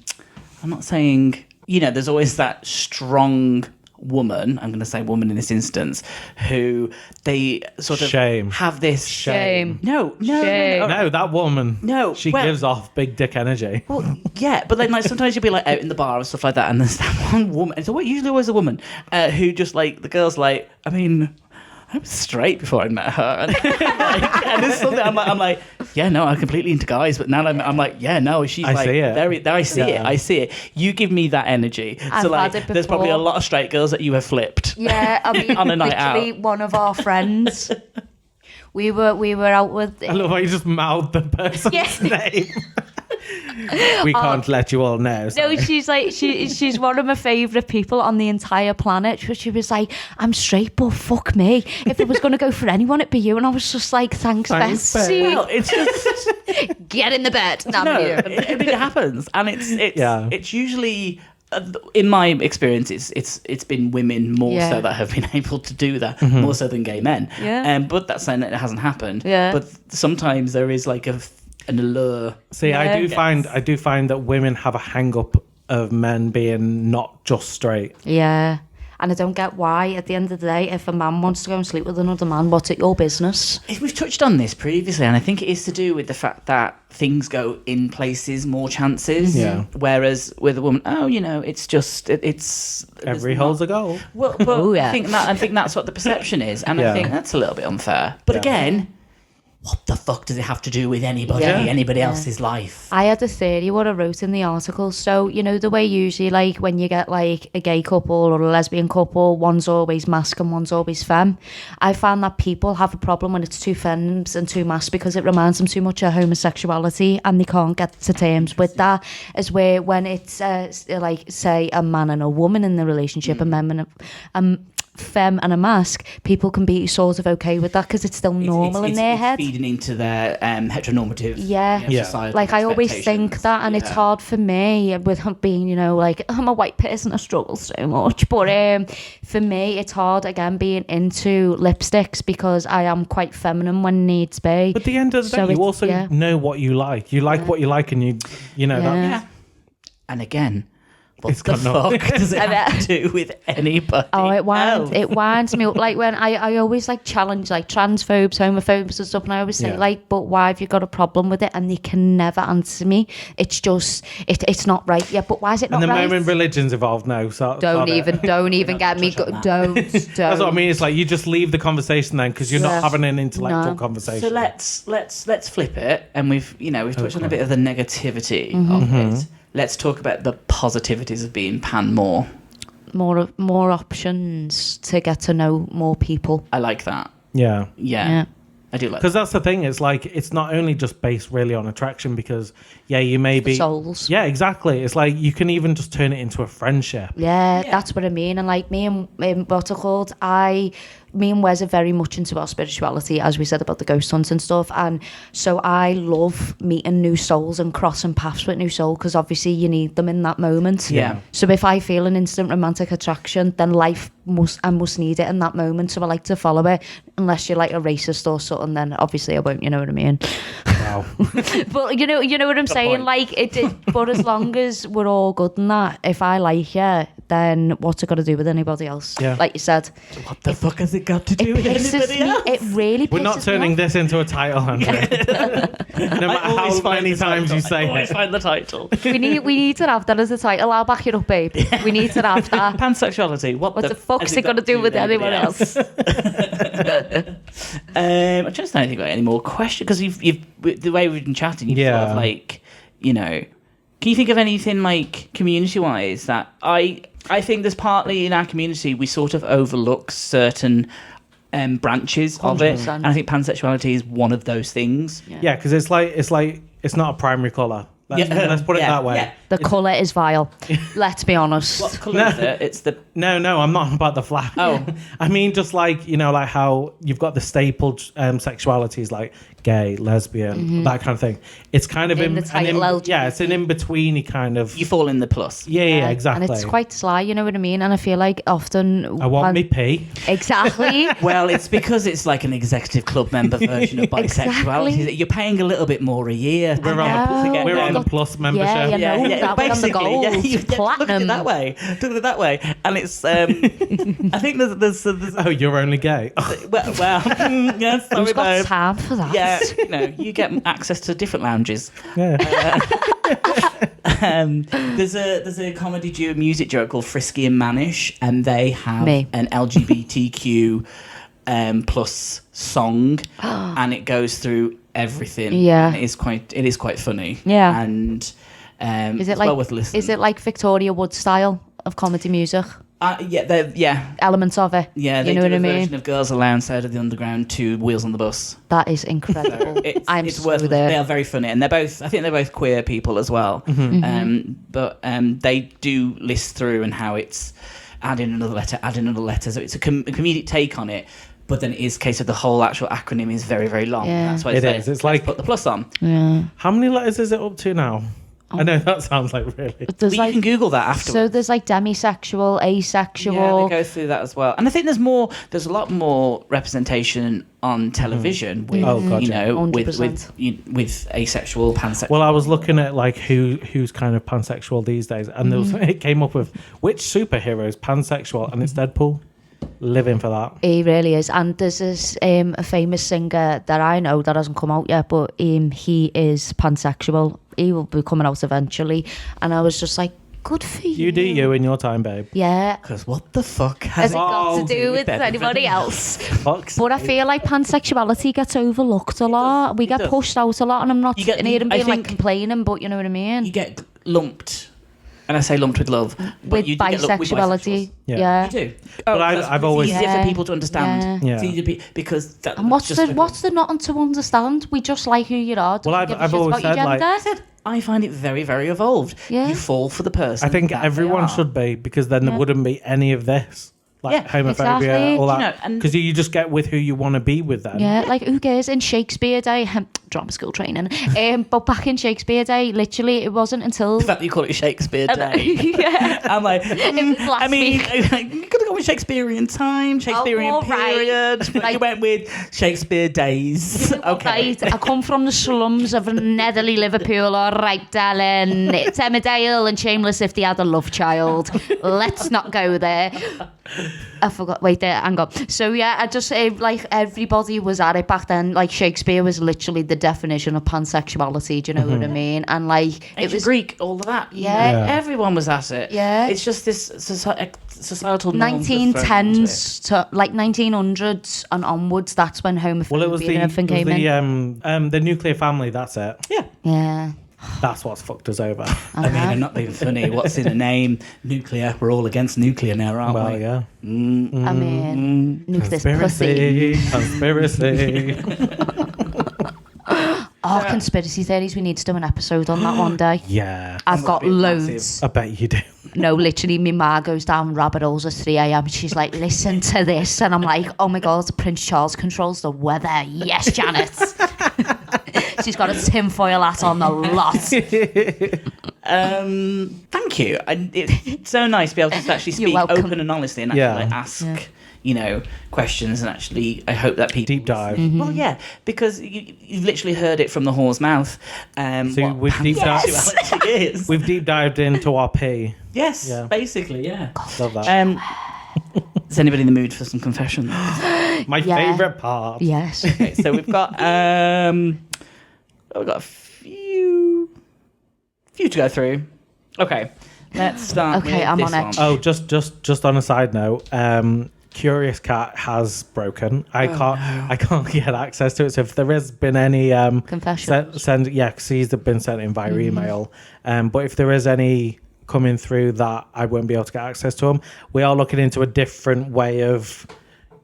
not saying there's always that strong woman. I'm going to say woman in this instance who they sort of
Shame.
have this
Shame.
No.
Shame.
No, that woman.
No,
she
well-
gives off big dick energy.
Well, yeah, but then like sometimes you'll be like out in the bar and stuff like that, and there's that one woman. It's usually always a woman who just like the girl's like, I mean, I was straight before I met her, and, and there's something I'm like, yeah, no, I'm completely into guys, but now I'm like, yeah, no, she's
I
like
see it.
very, I see it,
Yeah.
I see it. You give me that energy,
I've
so like,
had it
there's probably a
before.
lot of straight girls that you have flipped.
Yeah, I mean,
On a night
literally
out.
one of our friends. We were out with.
I love how you just mouthed the person's
Yeah.
name. We can't let you all know.
No,
sorry.
she's like she's one of my favourite people on the entire planet. She was like, I'm straight, but fuck me. If it was going to go for anyone, it'd be you. And I was just like, thanks
Thanks,
Bessie.
babe.
Well, it's just
Get in the bed. No,
no,
I'm here.
it happens, and
Yeah.
it's usually. In my experience, it's been women more
Yeah.
so that have been able to do that
Mm-hmm.
more so than gay men.
Yeah.
But that's saying that it hasn't happened.
Yeah.
But sometimes there is like an allure.
See,
Yeah.
I do find that women have a hang up of men being not just straight.
Yeah. And I don't get why, at the end of the day, if a man wants to go and sleep with another man, what's it your business?
We've touched on this previously, and I think it is to do with the fact that things go in places, more chances.
Yeah.
Whereas with a woman, it's just it's
Every
there's
hole's
not-
a goal.
Well, but
Oh, yeah.
I think that's what the perception is, and
Yeah.
I think that's a little bit unfair. But
Yeah.
again, what the fuck does it have to do with anybody else's life?
I had a theory what I wrote in the article. So, you know, the way usually, like, when you get, like, a gay couple or a lesbian couple, one's always masc and one's always femme. I found that people have a problem when it's two femmes and two mascs because it reminds them too much of homosexuality and they can't get to terms with that. As where when it's, like, say, a man and a woman in the relationship, a femme and a masc, people can be sort of okay with that because it's still normal in their head.
Feeding into their heteronormative societal
like I always think that, and it's hard for me with being, you know, like, I'm a white person, I struggle so much, but for me it's hard again being into lipsticks because I am quite feminine when needs be.
But at the end of the day, you also know what you like. You like what you like, and you know that.
Yeah. And again, what the fuck does it have to do with anybody?
Oh, it winds me up. Like when I always like challenge like transphobes, homophobes and stuff, and I always say like, but why have you got a problem with it? And they can never answer me. It's just it's not right. Yeah, but why is it not right?
And the moment religion's involved, no.
Don't even get me. Don't.
That's what I mean. It's like you just leave the conversation then because you're not having an intellectual conversation.
So let's flip it, and we've touched on a bit of the negativity of it. Let's talk about the positivities of being pan more.
More options to get to know more people.
I like that.
Yeah.
I do like that.
Because that's the thing. It's like, it's not only just based really on attraction because, you may be...
souls.
Yeah, exactly. It's like, you can even just turn it into a friendship.
Yeah, that's what I mean. And like me and what's it called? Me and Wes are very much into our spirituality, as we said about the ghost hunts and stuff. And so I love meeting new souls and crossing paths with new souls because obviously you need them in that moment.
Yeah.
So if I feel an instant romantic attraction, then I must need it in that moment. So I like to follow it. Unless you're like a racist or something, then obviously I won't. You know what I mean?
Wow.
But you know what I'm saying?
Point.
Like but as long as we're all good in that, if I like you, then what's it got to do with anybody else?
Yeah.
Like you said.
What the fuck has it got to do with anybody else?
It really pisses
We're not turning
me off.
this into a title, Andre. No matter how many times you say
I
it.
find the title.
We need to have that as a title. I'll back it up, babe. We need to have that.
Pansexuality. What
the fuck's it got to do with anyone else?
I'm just trying to think about any more questions because you've the way we've been chatting, you've sort of like, you know, can you think of anything like community-wise that I think there's partly in our community we sort of overlook certain branches of it,
100%.
and I think pansexuality is one of those things.
Yeah, because it's not a primary colour. Let's put it that way.
Yeah.
The colour is vile. Let's be honest.
What colour is it? It's the...
No, I'm not about the flag.
Oh.
I mean, just like, you know, like how you've got the stapled sexualities like gay, lesbian, that kind of thing. It's kind of
In the title LGBT.
it's an in-betweeny kind of...
You fall in the plus.
Yeah, exactly.
And it's quite sly, you know what I mean? And I feel like often...
I want me pee.
Exactly.
Well, it's because it's like an executive club member version of bisexuality.
Exactly.
You're paying a little bit more a year.
We're on the plus membership.
Yeah, you know, that one on the gold,
look at it that way. Look at it that way. And it's, I think there's
Oh, you're only gay.
well, yes, sorry,
who's got
babe.
time for that?
Yeah, you know, you get access to different lounges.
Yeah.
There's a comedy duo, music duo called Frisky and Manish, and they have an LGBTQ plus song, and it goes through everything.
Yeah,
and it is quite funny.
Yeah,
and
is it
it's
like
well worth listening.
Is it like Victoria Wood style of comedy music?
Yeah.
Elements of it.
Yeah, they
you know
do
what I
a
mean?
version of Girls Aloud Out of the Underground to Wheels on the Bus.
That is incredible.
It's worth it. They are very funny, and I think they're both queer people as well. But they do list through and how it's add in another letter. So it's a comedic take on it. But then it is a case of the whole actual acronym is very, very long.
Yeah.
That's why
It is. It's like
put the plus on.
Yeah.
How many letters is it up to now? I know that sounds like really.
But you can Google that afterwards.
So there's like demisexual, asexual.
Yeah, they go through that as well. And I think there's a lot more representation on television with, you know, with asexual, pansexual.
Well, I was looking at like who's kind of pansexual these days, and it came up with which superhero is pansexual, and it's Deadpool. Living for that.
He really is. And there's this a famous singer that I know that hasn't come out yet, but he is pansexual. He will be coming out eventually. And I was just like, good for you.
You do you in your time, babe.
Yeah.
Because what the fuck
Has
has
it got to do with
everybody
anybody else?
Fuck's
But I feel like pansexuality gets overlooked a lot. We get
does.
pushed out a lot, and I'm not
You get-
sitting here and
I
being like
think-
complaining, but you know what I mean?
You get lumped, and I say lumped with love, but
with
you do get lumped with
bisexuality.
bisexuals.
Yeah.
You do.
But I've always-
It's easier
Yeah.
for people to understand.
Yeah.
It's easier because that,
And what's
just
the nothing to understand? We just like who you are.
Well,
Don't give a
I've
shit
always
about your
said, like-
gender.
I find it very, very evolved.
Yeah.
You fall for the person.
I think
that they
everyone
are.
should be, because then there wouldn't be any of this. Like
Yeah,
homophobia,
exactly.
all
You know,
that.
and-
Because you just get with who you want to be with them.
Yeah, like who cares? In Shakespeare Day, drama school training. But back in Shakespeare Day, literally, it wasn't until
The fact that you call it Shakespeare Day.
yeah,
I'm like,
was last
I mean,
week.
you could have gone with Shakespearean time, Shakespearean
all right.
period, but you
Right.
went with Shakespeare days. Okay.
Right, I come from the slums of Netherly, Liverpool. All right, darling. It's Emmerdale and Shameless if they had a love child. Let's not go there. I forgot. Wait, there. Hang on. So yeah, I just say like everybody was at it back then. Like Shakespeare was literally the definition of pansexuality. Do you know what I mean? And like it
Ancient
was
Greek, all of that.
Yeah.
Yeah.
Everyone was at it.
Yeah.
It's just this societal norm that's thrown into it.
1910s to like 1900s and onwards. That's when homophobia
Well, it was
and everything came in.
the nuclear family. That's it.
Yeah.
Yeah.
That's what's fucked us over.
I mean, I'm not being funny. What's in a name? Nuclear. We're all against nuclear now, aren't
Well,
we?
yeah.
I mean, nuclear's pussy.
Conspiracy.
Oh, conspiracy theories. We need to do an episode on that one day.
Yeah.
I've got
be
loads.
massive.
I bet you do.
No, literally, my ma goes down rabbit holes at 3 a.m. She's like, listen to this. And I'm like, oh my God, Prince Charles controls the weather. Yes, Janet. She's got a tinfoil hat on the lot.
Thank you. It's so nice to be able to actually
You're
speak
welcome.
open and honestly and actually
Yeah.
like, ask, you know, questions, and actually I hope that people
Deep dive.
Well, yeah, because you've literally heard it from the whore's mouth.
So
what
we've deep dived.
pansexuality is.
We've deep dived into our P.
Yes,
Yeah.
basically, yeah.
Love that.
Is anybody in the mood for some confessions?
My
Yeah.
favourite part.
Yes.
Okay, so we've got a few to go through. Okay, let's start.
Okay,
with
I'm
this
on
one.
edge.
Oh, just on a side note, Curious Cat has broken. I can't get access to it. So if there has been any
Confessions.
send yeah, because he's been sent in via email. But if there is any coming through that I won't be able to get access to them, we are looking into a different way of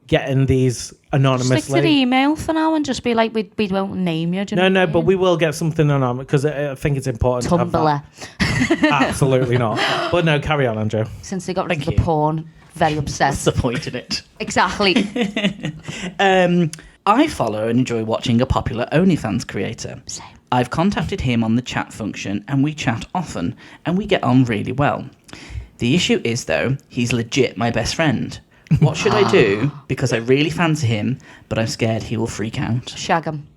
getting these anonymously.
Stick to the email for now and just be like, we won't name you. Do you know
No,
what I
but
mean?
we will get something anonymous because I think it's important. To have
Tumblr.
that. Absolutely not. But no, carry on, Andrew.
Since they got rid of
Thank
the
you.
porn. Very
What's
obsessed.
the point in it?
Exactly.
I follow and enjoy watching a popular OnlyFans creator.
Same.
I've contacted him on the chat function and we chat often and we get on really well. The issue is, though, he's legit my best friend. What should I do? Because I really fancy him, but I'm scared he will freak out.
Shag 'em.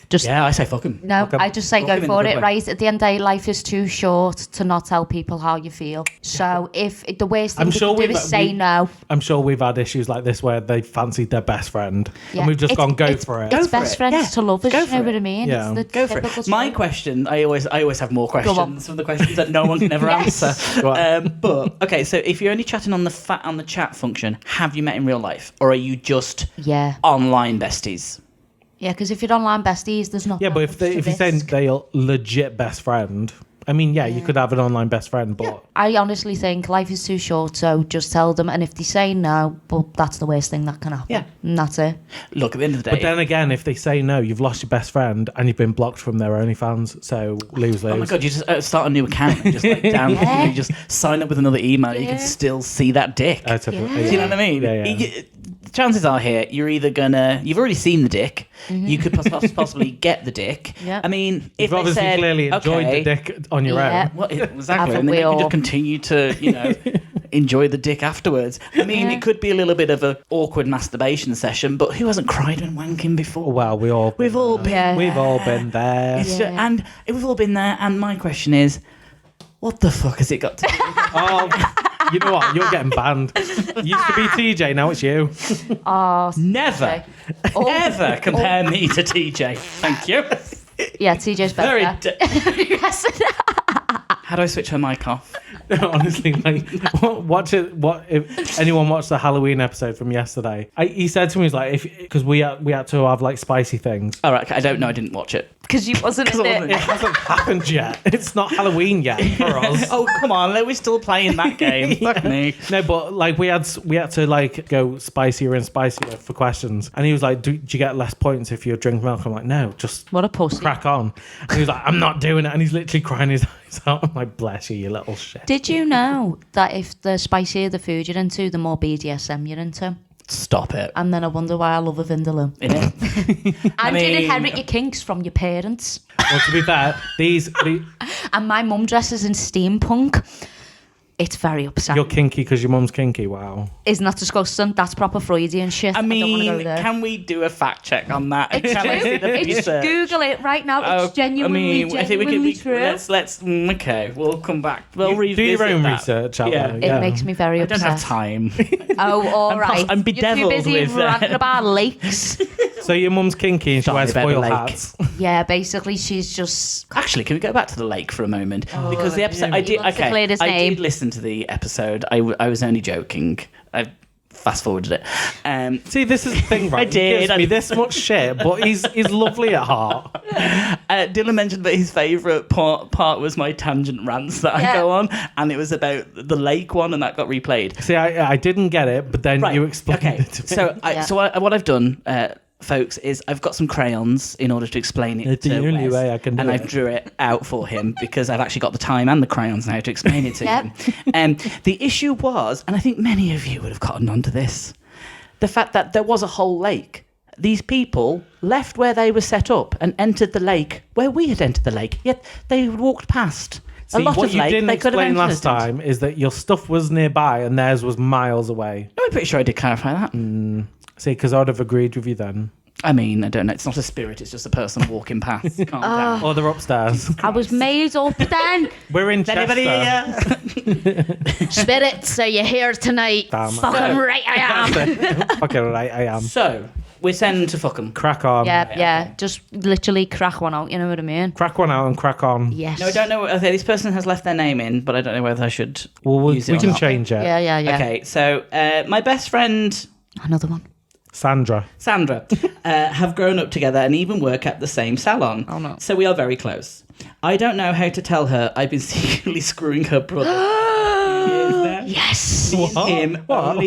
Just
Yeah, I say fuck him.
No,
Okay.
I just say
Fuck
go
him in
for
a good
it,
way.
right? At the end of the day, life is too short to not tell people how you feel. So if the worst thing
I'm
you
sure
can do is say no.
I'm sure we've had issues like this where they fancied their best friend
Yeah.
and we've just
It's-
gone, go
it's-
for it.
Go
It's
for
best
it.
friends
Yeah.
to lovers,
Go
you
for
know
it.
what I mean?
Yeah.
It's the
Go for
typical
it. My
story.
question, I always have more questions from the questions that no one can ever
Yes.
answer.
Go on.
But okay, so if you're only chatting on the chat function, have you met in real life, or are you just
Yeah.
online besties?
Yeah, because if you're online besties, there's nothing.
Yeah, but if you're saying they're legit best friend, I mean, yeah, you could have an online best friend, but
I honestly think life is too short, so just tell them. And if they say no, well, that's the worst thing that can happen.
Yeah.
And that's it.
Look, at the end of the day,
but then again, if they say no, you've lost your best friend and you've been blocked from their OnlyFans, so lose.
oh my god, you just start a new account and just like down,
Yeah.
you just sign up with another email. You
Yeah.
can still see that dick.
Yeah.
Do you know what I mean?
Yeah, yeah.
Chances are here, you're either you've already seen the dick. You could possibly get the dick.
Yeah.
I mean, if
You've
they
obviously
said,
clearly enjoyed
okay,
the dick on your
Yeah.
own.
Well, exactly,
Haven't
and then
we
you can
all?
just continue to, enjoy the dick afterwards. I mean,
Yeah.
it could be a little bit of a awkward masturbation session, but who hasn't cried when wanking before?
Well, we've all been
Yeah.
we've all been there.
It's
Yeah.
and we've all been there. And my question is, what the fuck has it got to do?
Oh, you know what? You're getting banned. It used to be TJ, now it's you.
Oh,
Never,
Oh.
ever compare me to TJ. Thank you.
yeah, TJ's better.
Very.
Yes.
How do I switch her mic off?
Honestly, like, watch it. What if anyone watched the Halloween episode from yesterday? He said to me, he's like, because we had to have like spicy things.
All right, okay, I don't know. I didn't watch it.
Because you wasn't in it.
It hasn't happened yet. It's not Halloween yet for us.
Oh, come on. We're still playing that game. Fuck me.
No, but like we had to like go spicier and spicier for questions. And he was like, do you get less points if you drink milk? I'm like, no, just
What a pussy.
crack on. And he was like, I'm not doing it. And he's literally crying his eyes out. I'm like, bless you, you little shit.
Did you know that if the spicier the food you're into, the more BDSM you're into?
Stop it.
And then I wonder why I love a vindaloo.
Innit?
And you inherit your kinks from your parents.
Well, to be fair, these
And my mum dresses in steampunk. It's very upsetting.
you're kinky because your mum's kinky. Wow.
Isn't that disgusting? That's proper Freudian shit.
I
don't want to go
mean,
there.
can we do a fact check on that?
It's
Can I see
true.
the
It's
research?
Google it right now. It's genuinely,
I think we
genuinely
can.
true.
Let's. Okay, we'll come back. We'll
Do
revisit
your own
that.
research out
Yeah.
there.
It
Yeah.
makes me very
I
upset.
don't have time.
Oh, all right.
I'm bedeviled
You're too busy
with
ranting about lakes.
So your mum's kinky and she
Sorry
wears
about the
foil
lake.
hats.
Yeah, basically, she's just.
Actually, can we go back to the lake for a moment? Because the episode I did.
wants to
Okay,
clear his
I
name.
did listen to the episode. I was only joking. I fast forwarded it.
See, this is the thing, right?
I did.
He gives me this much shit, but he's lovely at heart.
Dylan mentioned that his favourite part was my tangent rants that I go on, and it was about the lake one, and that got replayed.
See, I didn't get it, but then you explained it to me.
So what I've done, folks, is I've got some crayons in order to explain it.
It's the
to
only
Wes,
way I can do
and
it.
I've drew it out for him because I've actually got the time and the crayons now to explain it to him. The issue was, and I think many of you would have cottoned onto this, the fact that there was a whole lake. These people left where they were set up and entered the lake where we had entered the lake, yet they walked past.
See,
a lot
what
of
you
lake
didn't
they could have
explain
entered.
last time is that your stuff was nearby and theirs was miles away.
No, I'm pretty sure I did clarify that.
See, because I'd have agreed with you then.
I mean, I don't know. It's not a spirit. It's just a person walking past. Calm down.
Or they're upstairs.
I was made up then.
We're in
Is anybody
Chester.
here?
Spirits, so you're here tonight.
Damn.
Fucking right I am.
Fucking right, I am.
So, we're sending to fuck 'em.
Crack on.
Yeah. Just literally crack one out, you know what I mean?
Crack one out and crack on.
Yes.
No, I don't know. Okay, this person has left their name in, but I don't know whether I should
Well, we
use it or
can
not.
change it.
Yeah.
Okay, so my best friend
Another one.
Sandra.
Sandra have grown up together and even work at the same salon.
Oh, no.
So we are very close. I don't know how to tell her I've been secretly screwing her brother.
Yes.
Me and him
What?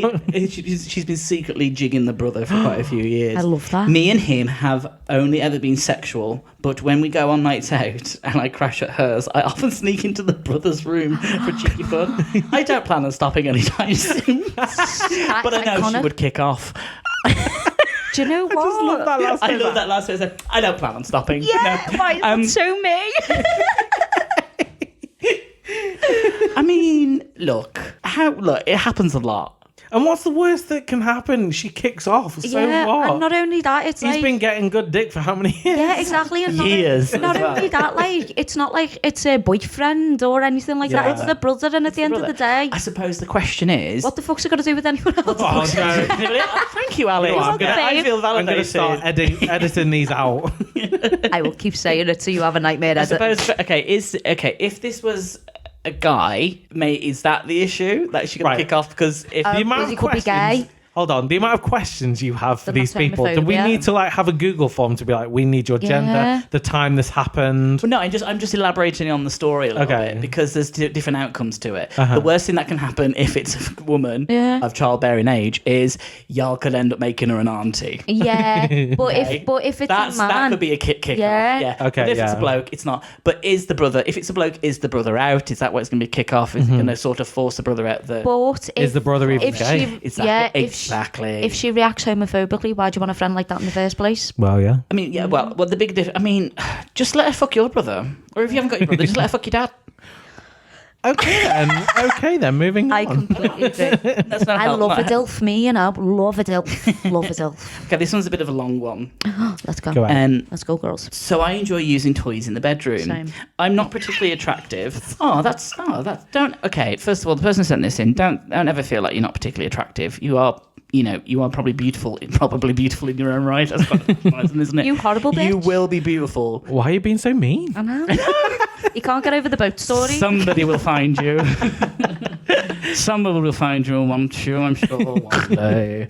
she's been secretly jigging the brother for quite a few years.
I love that.
Me and him have only ever been sexual, but when we go on nights out and I crash at hers, I often sneak into the brother's room for cheeky fun. I don't plan on stopping anytime soon, but I know she would kick off.
Do you know what?
I love that last
I
bit.
love that last bit. I don't plan on stopping.
Yeah,
No.
why that's so me.
I mean, look, it happens a lot.
And what's the worst that can happen? She kicks off. So
yeah,
what?
and not only that, it's
He's
like
been getting good dick for how many years?
yeah, exactly. And
Years
Not
as well.
only that, like it's not like it's a boyfriend or anything like that.
Yeah.
It's the brother, and at the end of the day,
I suppose the question is,
what the fuck's it got to do with anyone else?
Oh, no.
Thank you, Alex.
You know what,
I feel
I'm going to
validated.
start editing these out.
I will keep saying it so you have a nightmare.
I suppose. Okay, if this was a guy, mate, is that the issue that she gonna
Right.
kick off? Because if
The amount
he
of
could be
questions.
gay.
Hold on. The amount of questions you have for
The
these people. Do we
homophobia.
need to like have a Google form to be like, we need your gender,
Yeah.
the time this happened?
Well, no, I'm just elaborating on the story a little
Okay.
bit because there's different outcomes to it.
Uh-huh.
The worst thing that can happen if it's a woman
Yeah.
of childbearing age is y'all could end up making her an auntie.
Yeah, but
Okay.
if it's
That
a man,
could be a kick
Yeah.
off.
Okay,
But if it's a
yeah.
bloke, it's not. But is the brother? If it's a bloke, is the brother out? Is that what it's going to be a kick off? Is it going to sort of force the brother out the?
but
Is the brother even
if
gay?
she,
Exactly.
yeah,
Exactly.
If she reacts homophobically, why do you want a friend like that in the first place?
Well, yeah.
I mean, yeah. Well, the big difference. I mean, just let her fuck your brother, or if you haven't got your brother, just let her fuck your dad.
Okay then. Moving
I
on.
completely agree.
That's not
I
help,
love a
not-
dilf, me, you know, love a dilf, love a dilf.
Okay, this one's a bit of a long one.
Let's go.
Go ahead.
Let's go, girls.
So I enjoy using toys in the bedroom.
Same.
I'm not particularly attractive. Don't. Okay, first of all, the person who sent this in, don't ever feel like you're not particularly attractive. You are you are probably beautiful in your own right. That's quite surprising, isn't it?
You horrible bitch.
You will be beautiful.
Why are you being so mean?
I know. You can't get over the boat story.
Somebody will find you. Somebody will find you, I'm sure one day.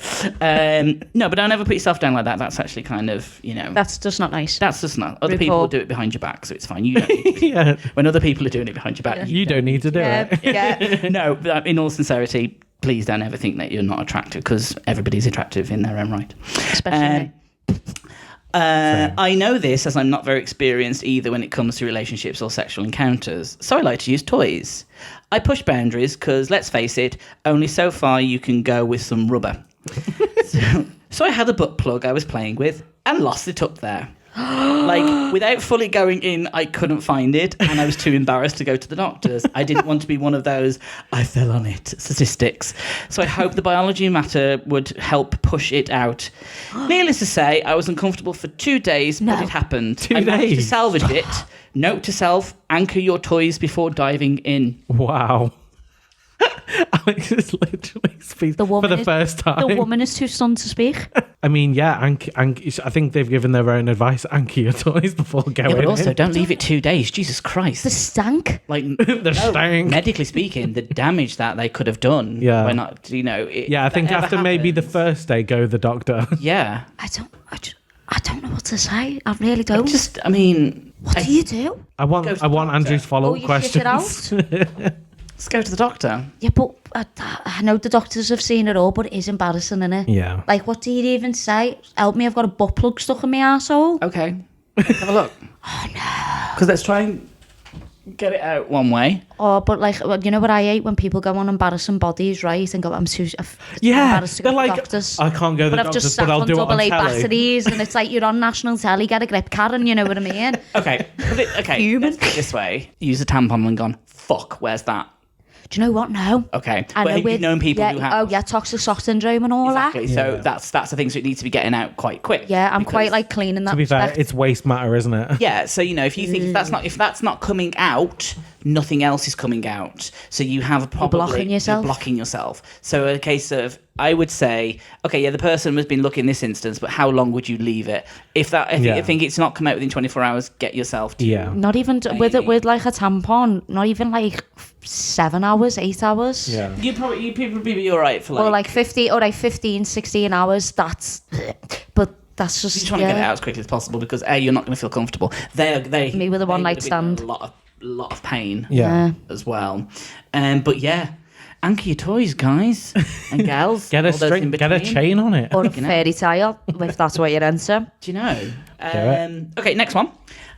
No, but don't ever put yourself down like that. That's actually kind of,
That's just not nice.
That's just not. Other people will do it behind your back, so it's fine. You don't need to.
Yeah.
When other people are doing it behind your back,
You don't need to do it.
Yeah.
No, but in all sincerity, please don't ever think that you're not attractive, because everybody's attractive in their own right.
Especially me.
I know this as I'm not very experienced either when it comes to relationships or sexual encounters, so I like to use toys. I push boundaries because, let's face it, only so far you can go with some rubber. So I had a butt plug I was playing with and lost it up there. Like, without fully going in, I couldn't find it, and I was too embarrassed to go to the doctors. I didn't want to be one of those "I fell on it" statistics. So I hope the biology matter would help push it out. Needless to say, I was uncomfortable for 2 days, but it happened. I managed to salvage it. Note to self: anchor your toys before diving in.
Wow. Alex is literally speaking for the first time.
The woman is too stunned to speak.
I mean, yeah, I think they've given their own advice. Anchor your toys before going in.
But also, don't leave it 2 days. Jesus Christ.
The stank.
Like,
The stank.
medically speaking, the damage that they could have done.
Yeah.
By not,
Yeah, I think after maybe the first day, go the doctor.
Yeah.
I don't know what to say. I really don't.
What
do you do?
I want Andrew's follow-up questions.
Shit it out?
Let's go to the doctor.
Yeah, but I know the doctors have seen it all, but it is embarrassing, innit?
Yeah.
Like, what do you even say? Help me, I've got a butt plug stuck in my arsehole.
Okay. Have a look.
Oh, no.
Because let's try and get it out one way.
Oh, but like, you know what I hate? When people go on embarrassing bodies, right? And go, I'm too
Yeah,
embarrassed to go
they're
to
like,
the doctors.
I can't go to the
But I've
doctors,
just
but
sat
I'll
on
do it on
double A
telly.
batteries, and it's like, you're on national telly, get a grip, Karen, you know what I mean?
Okay.
Human.
Let's put it this way. Use a tampon and gone, fuck, where's that?
Do you know what? No.
Okay.
I know
But you've known people
yeah,
who have.
Oh, yeah, toxic shock syndrome and all
Exactly.
that.
So
Yeah.
that's the thing. So it needs to be getting out quite quick.
Yeah, I'm
because-
quite like clean in that
To be fair,
respect.
it's waste matter, isn't it?
Yeah, so if you think if that's not coming out, nothing else is coming out. So you have probably
blocking
yourself. So a case of, I would say, okay, yeah, the person has been looking in this instance, but how long would you leave it? If you think it's not come out within 24 hours, get yourself to
Not even with like a tampon, not even like 7 hours, 8 hours.
Yeah.
You'd probably be all right for
Or like 15, 16 hours. But that's just
you just want to get it out as quickly as possible, because you're not going to feel comfortable. They
Me with a one night stand.
A lot of pain.
Yeah.
As well. But yeah, anchor your toys, guys and gals.
Get a
all those
string,
in
get a
between.
chain on it.
Or a fairy tale, if that's what you're into.
Do you know?
it.
Okay, next one.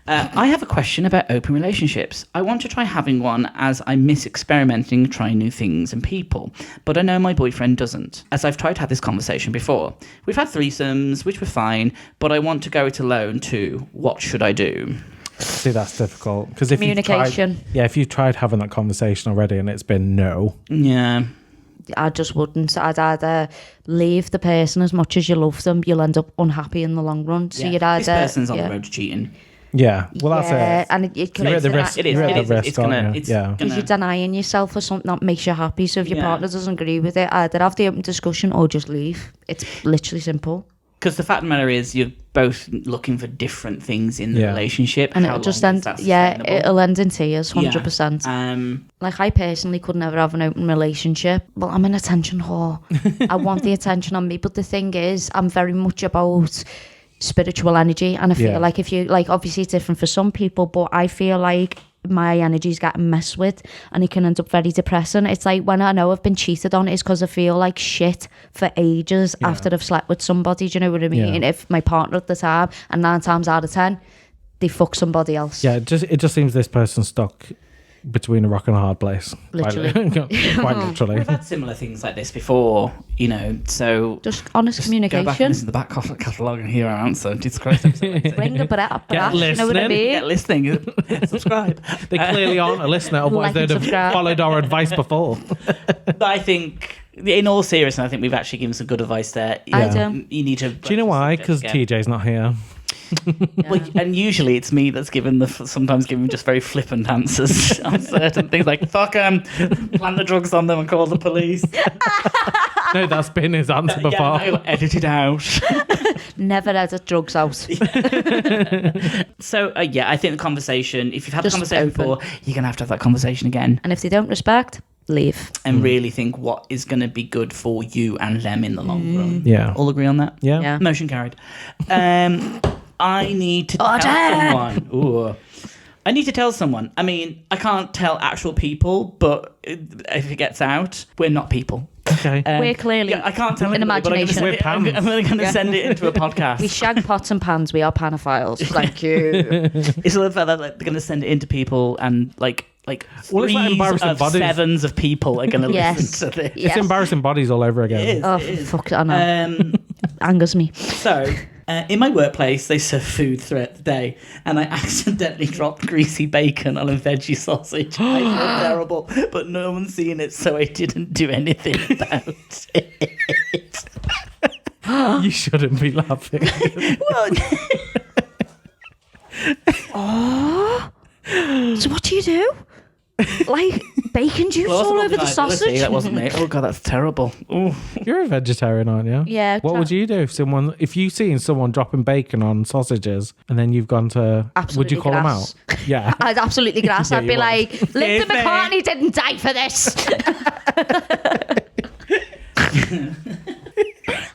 I have a question about open relationships. I want to try having one, as I miss experimenting, trying new things and people, but I know my boyfriend doesn't, as I've tried to have this conversation before. We've had threesomes, which were fine, but I want to go it alone too. What should I do?
See, that's difficult. Because if
Communication.
if you've tried having that conversation already and it's been no.
Yeah.
I just wouldn't. I'd either leave the person. As much as you love them, you'll end up unhappy in the long run. So you'd either...
This person's on the road to cheating.
Yeah, well, that's it.
And it could
You're at the risk.
It is.
You're at
It
the
is.
risk,
It's gonna.
aren't you?
It's
Yeah.
because you're
gonna.
denying yourself for something that makes you happy. So if your partner doesn't agree with it, either have the open discussion or just leave. It's literally simple.
Because the fact of the matter is, you're both looking for different things in the relationship,
And
how
it'll just
long
end.
is that
Yeah,
sustainable?
it'll end in tears, 100%. Like, I personally could never have an open relationship. Well, I'm an attention whore. I want the attention on me. But the thing is, I'm very much about spiritual energy. And I feel like if you, like, obviously it's different for some people, but I feel like my energy's getting messed with and it can end up very depressing. It's like when I know I've been cheated on, it's because I feel like shit for ages after I've slept with somebody. Do you know what I mean? If my partner at the time, and 9 times out of 10, they fuck somebody else.
Yeah, it just seems this person's stuck between a rock and a hard place.
Literally.
Quite literally.
We've had similar things like this before, so...
Just honest
Go
communication.
back and listen to the back catalogue and hear our answer. Jesus Christ.
Ring a brass, you know what I
listening.
mean?
Get listening. Subscribe.
They clearly aren't a listener, otherwise
Like and
they'd have
subscribe.
followed our advice before.
But I think, in all seriousness, I think we've actually given some good advice there.
I do.
You need to...
Do you know why? Because TJ's not here.
Well, and usually it's me that's sometimes giving just very flippant answers on certain things, like fuck them, plant the drugs on them and call the police.
No, that's been his answer before.
Yeah, edit it out.
Never edit drugs out.
So, yeah, I think the conversation, if you've had the
Just
conversation
open.
before, you're going to have that conversation again.
And if they don't respect, leave.
And really think what is going to be good for you and them in the long run.
Yeah.
All agree on that?
Yeah.
Yeah.
Motion carried. I need to tell someone. Ooh. I need to tell someone. I mean, I can't tell actual people, but if it gets out, we're not people.
Okay.
We're clearly
I can't tell
in
anybody,
imagination.
We're
I'm
pans.
going to send it into a podcast.
We shag pots and pans. We are panophiles. Thank you.
It's a little fact that they're going to send it into people and like
Well, it's like
threes
embarrassing
of
bodies.
sevens of people are going to
Yes.
listen to this.
It's
Yes.
embarrassing bodies all over again.
It is.
Oh,
it is.
fuck, I know.
Um,
Angers me.
so, in my workplace, they serve food throughout the day, and I accidentally dropped greasy bacon on a veggie sausage. I feel terrible, but no one's seen it, so I didn't do anything about it.
You shouldn't be laughing.
Well,
So what do you do? Like bacon juice all over the sausage?
That wasn't me. Oh god, that's terrible. Ooh.
You're a vegetarian, aren't you?
Yeah.
What would you do if you seen someone dropping bacon on sausages and then you've gone to?
Absolutely
would you call
grass.
them out? Yeah.
I'd absolutely grass.
Yeah,
I'd be
you
like, Linda
If they-
McCartney didn't die for this.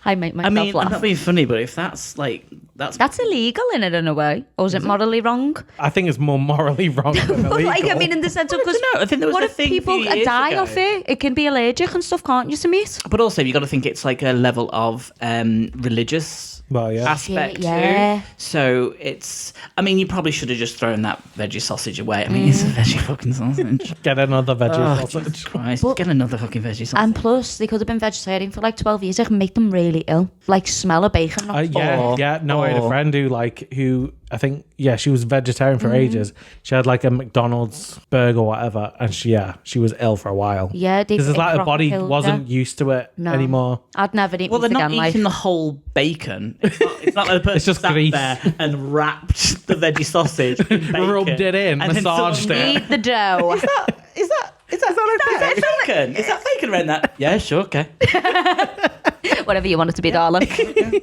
I make myself
I mean, I'm
laugh.
not being funny, but if that's
That's illegal in it in a way. Or is it morally wrong?
I think it's more morally wrong than illegal.
Like, I mean, in the sense of, because
I think there was
what
a
if
thing a
people
few years
die
ago.
off it? It can be allergic and stuff, can't you, to meat?
But also, you got to think it's like a level of religious
Well, yeah.
aspect
Yeah.
too. So it's. I mean, you probably should have just thrown that veggie sausage away. I mean, it's a veggie fucking sausage.
Get another veggie
Oh,
sausage.
Jesus Christ!
But-
Get another fucking veggie sausage.
And plus, they could have been vegetarian for like 12 years. It can make them really ill. Like, smell of bacon.
I had a friend who I think she was vegetarian for ages. She had like a McDonald's burger or whatever, and she was ill for a while.
Yeah,
Because it's like her body
killed
wasn't used to it
No.
anymore.
I'd never eat
Well,
meat
they're not
again.
eating the whole bacon. It's not like the person
It's just
sat
grease.
there and wrapped the veggie sausage, in bacon,
Rubbed it in,
and then
massaged
sort of-
it.
Eat the dough.
Is that bacon? Is that bacon around that? Yeah, sure, okay.
Whatever you want it to be, darling.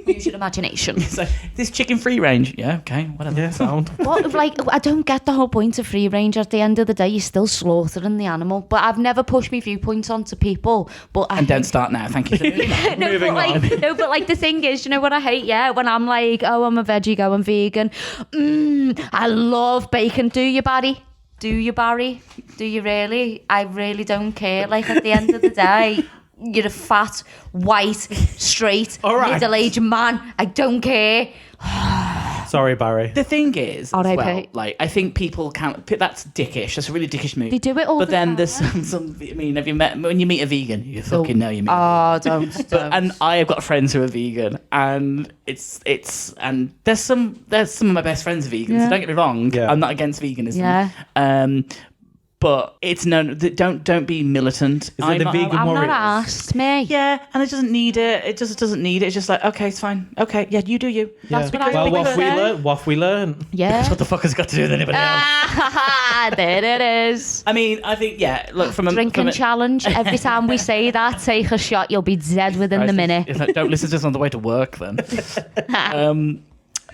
Use your imagination.
So this chicken free range, yeah, okay, whatever.
Yeah, sound.
What, like, I don't get the whole point of free range. At the end of the day, you're still slaughtering the animal. But I've never pushed my viewpoints onto people. But I
And don't start now. Thank you for doing that.
no,
Moving
but like the thing is, you know what I hate? Yeah, when I'm like, oh, I'm a veggie, I'm vegan. I love bacon. Do you, Barry? Do you, Barry? Do you really? I really don't care. Like, at the end of the day, you're a fat, white, straight,
All right.
middle-aged man. I don't care.
Sorry, Barry.
The thing is, as
R.I.P.
well, like I think people can't. That's dickish. That's a really dickish move.
They do it all
But
the
then
time.
there's some. I mean, have you met when you meet a vegan? You fucking know you meet.
Oh, don't.
And I have got friends who are vegan, and it's and there's some of my best friends are vegans. So don't get me wrong.
Yeah.
I'm not against veganism.
Yeah.
But it's don't be militant.
Is it the vegan
I'm
warriors?
not asked me.
Yeah, and it doesn't need it. It just doesn't need it. It's just like, okay, it's fine. Okay, yeah, you do you.
That's what I
Well,
always
what we learn.
Yeah.
What the fuck has it got to do with anybody else?
There it is.
I mean, I think, yeah, look, from a...
Drinking challenge. Every time we say that, take a shot, you'll be dead within the minute.
It's like, don't listen to this on the way to work, then.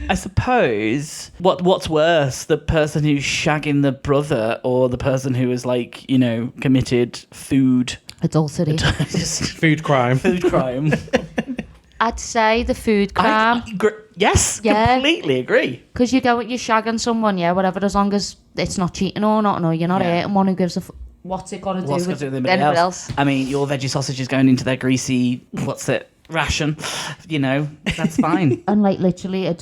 I suppose what's worse, the person who's shagging the brother or the person who is like, committed food
Adultery.
just
Food crime.
food crime.
I'd say the food crime.
Yes,
Yeah.
completely agree.
Because you go, you're shagging someone, yeah, whatever, as long as it's not cheating or not, no, you're not
Yeah.
hurting one who gives a what's it got to do
What's
with
going to do with
anybody
anybody
else?
I mean, your veggie sausage is going into their greasy, ration. That's fine.
And like literally,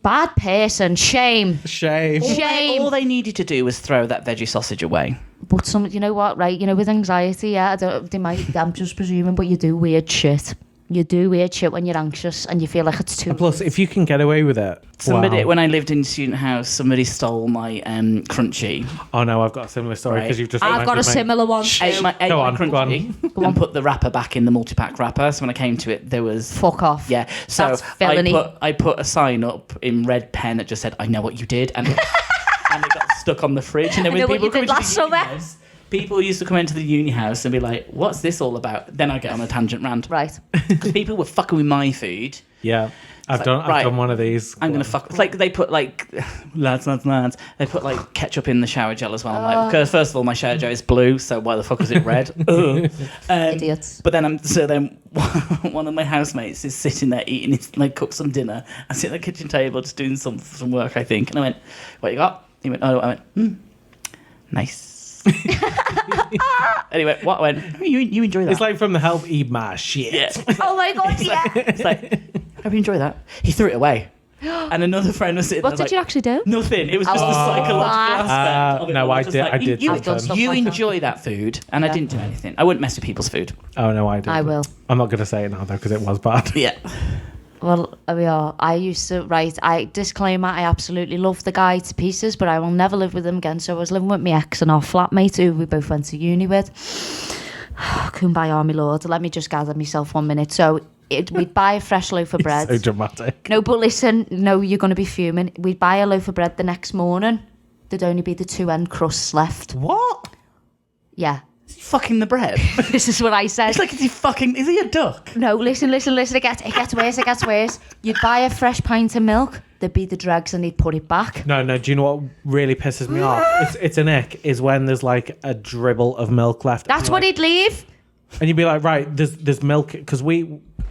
bad person, shame.
Shame.
Shame.
All they needed to do was throw that veggie sausage away.
But you know what, right? With anxiety, yeah, I'm just presuming, but you do weird shit. You do weird shit when you're anxious and you feel like it's too...
And plus, if you can get away with it,
Somebody,
wow.
when I lived in student house, somebody stole my crunchy.
Oh no, I've got a similar story
Right.
because you've just.
I've got a
reminded me.
similar one.
Ate my
Go on, go
crunchy and put the wrapper back in the multi-pack wrapper. So when I came to it, there was...
Fuck off.
Yeah, so
That's felony.
I put a sign up in red pen that just said, "I know what you did," and and it got stuck on the fridge. And then
I know what you did last summer.
People used to come into the uni house and be like, what's this all about? Then I get on a tangent rant.
Right.
Because people were fucking with my food.
Yeah. I've
like,
done
right,
one of these.
I'm going to fuck... It's like they put like... Lads. They put like ketchup in the shower gel as well. I'm like, because first of all, my shower gel is blue, so why the fuck is it red?
Idiots.
But then one of my housemates is sitting there eating his, like, cooked some dinner. I sit at the kitchen table just doing some work, I think. And I went, what you got? He went, oh. I went, nice. Anyway, what? I went, you enjoy that?
It's like from The Help, eat my shit.
Yeah.
Oh my God, yeah.
It's like, hope you enjoy that. He threw it away. And another friend was sitting
What
there
did you actually do?
nothing. It was just the psychological aspect of it.
No,
I
I
was just
did.
like,
I did.
You,
I've done stuff
you
like that.
enjoy that food, and I didn't do anything. I wouldn't mess with people's food.
Oh no, I did.
I will.
I'm not going to say it now though because it was bad.
Yeah.
Well, we are. I used to write. Disclaimer: I absolutely love the guy to pieces, but I will never live with him again. So I was living with my ex and our flatmate, who we both went to uni with. Kumbaya, my lord. Let me just gather myself 1 minute. So we'd buy a fresh loaf of bread.
So dramatic.
No, but listen, no, you're going to be fuming. We'd buy a loaf of bread the next morning. There'd only be the 2 end crusts left.
What?
Yeah.
Is he fucking the bread?
This is what I said.
It's like, is he a duck?
No, listen. It gets worse. You'd buy a fresh pint of milk. There'd be the dregs and he'd put it back.
No. Do you know what really pisses me off? It's an ick. Is when there's like a dribble of milk left.
That's what he'd leave.
And you'd be like, right, there's milk because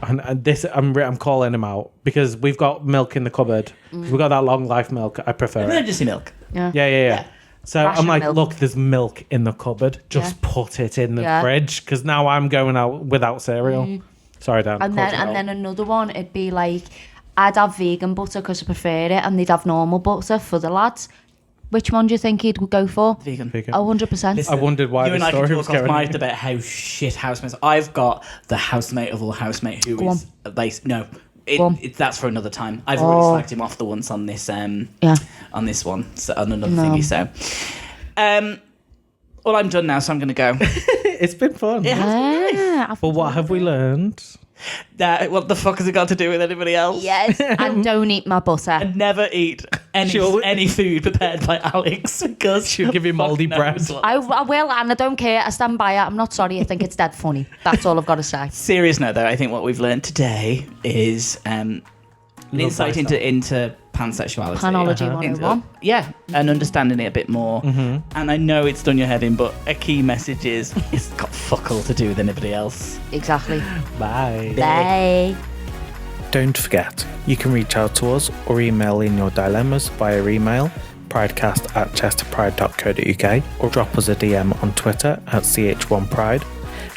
and this I'm calling him out because we've got milk in the cupboard. We've got that long life milk. I prefer it.
Emergency milk.
Yeah. So
Ration
I'm like,
milk.
look, there's milk in the cupboard. Just put it in the fridge because now I'm going out without cereal. Sorry, Dan.
And then another one, it'd be like, I'd have vegan butter because I prefer it, and they'd have normal butter for the lads. Which one do you think he'd go for?
Vegan.
Oh, 100%.
I wondered why
you
the
and I
story
can
was
talk off
going
mic about how shit housemates. I've got the housemate of all housemate who
Go
is no.
Go on.
That's for another time. I've already slagged him off the once on this on this one, so on another thingy. So, well, I'm done now, so I'm going to go.
It's been fun.
Yeah.
But what have we learned?
What the fuck has it got to do with anybody else?
Yes. And don't eat my butter.
And never eat any food prepared by Alex because
She'll give you mouldy bread.
I will, and I don't care. I stand by it. I'm not sorry. I think it's dead funny. That's all I've got to say.
Serious note, though, I think what we've learned today is an insight into pansexuality.
Panology 101.
Yeah, and understanding it a bit more. And I know it's done your head in, but a key message is it's got fuck all to do with anybody else.
Exactly.
Bye.
Bye.
Don't forget, you can reach out to us or email in your dilemmas via email, pridecast@chesterpride.co.uk, or drop us a DM on Twitter @ch1pride.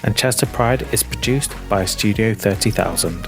And Chester Pride is produced by Studio 30,000.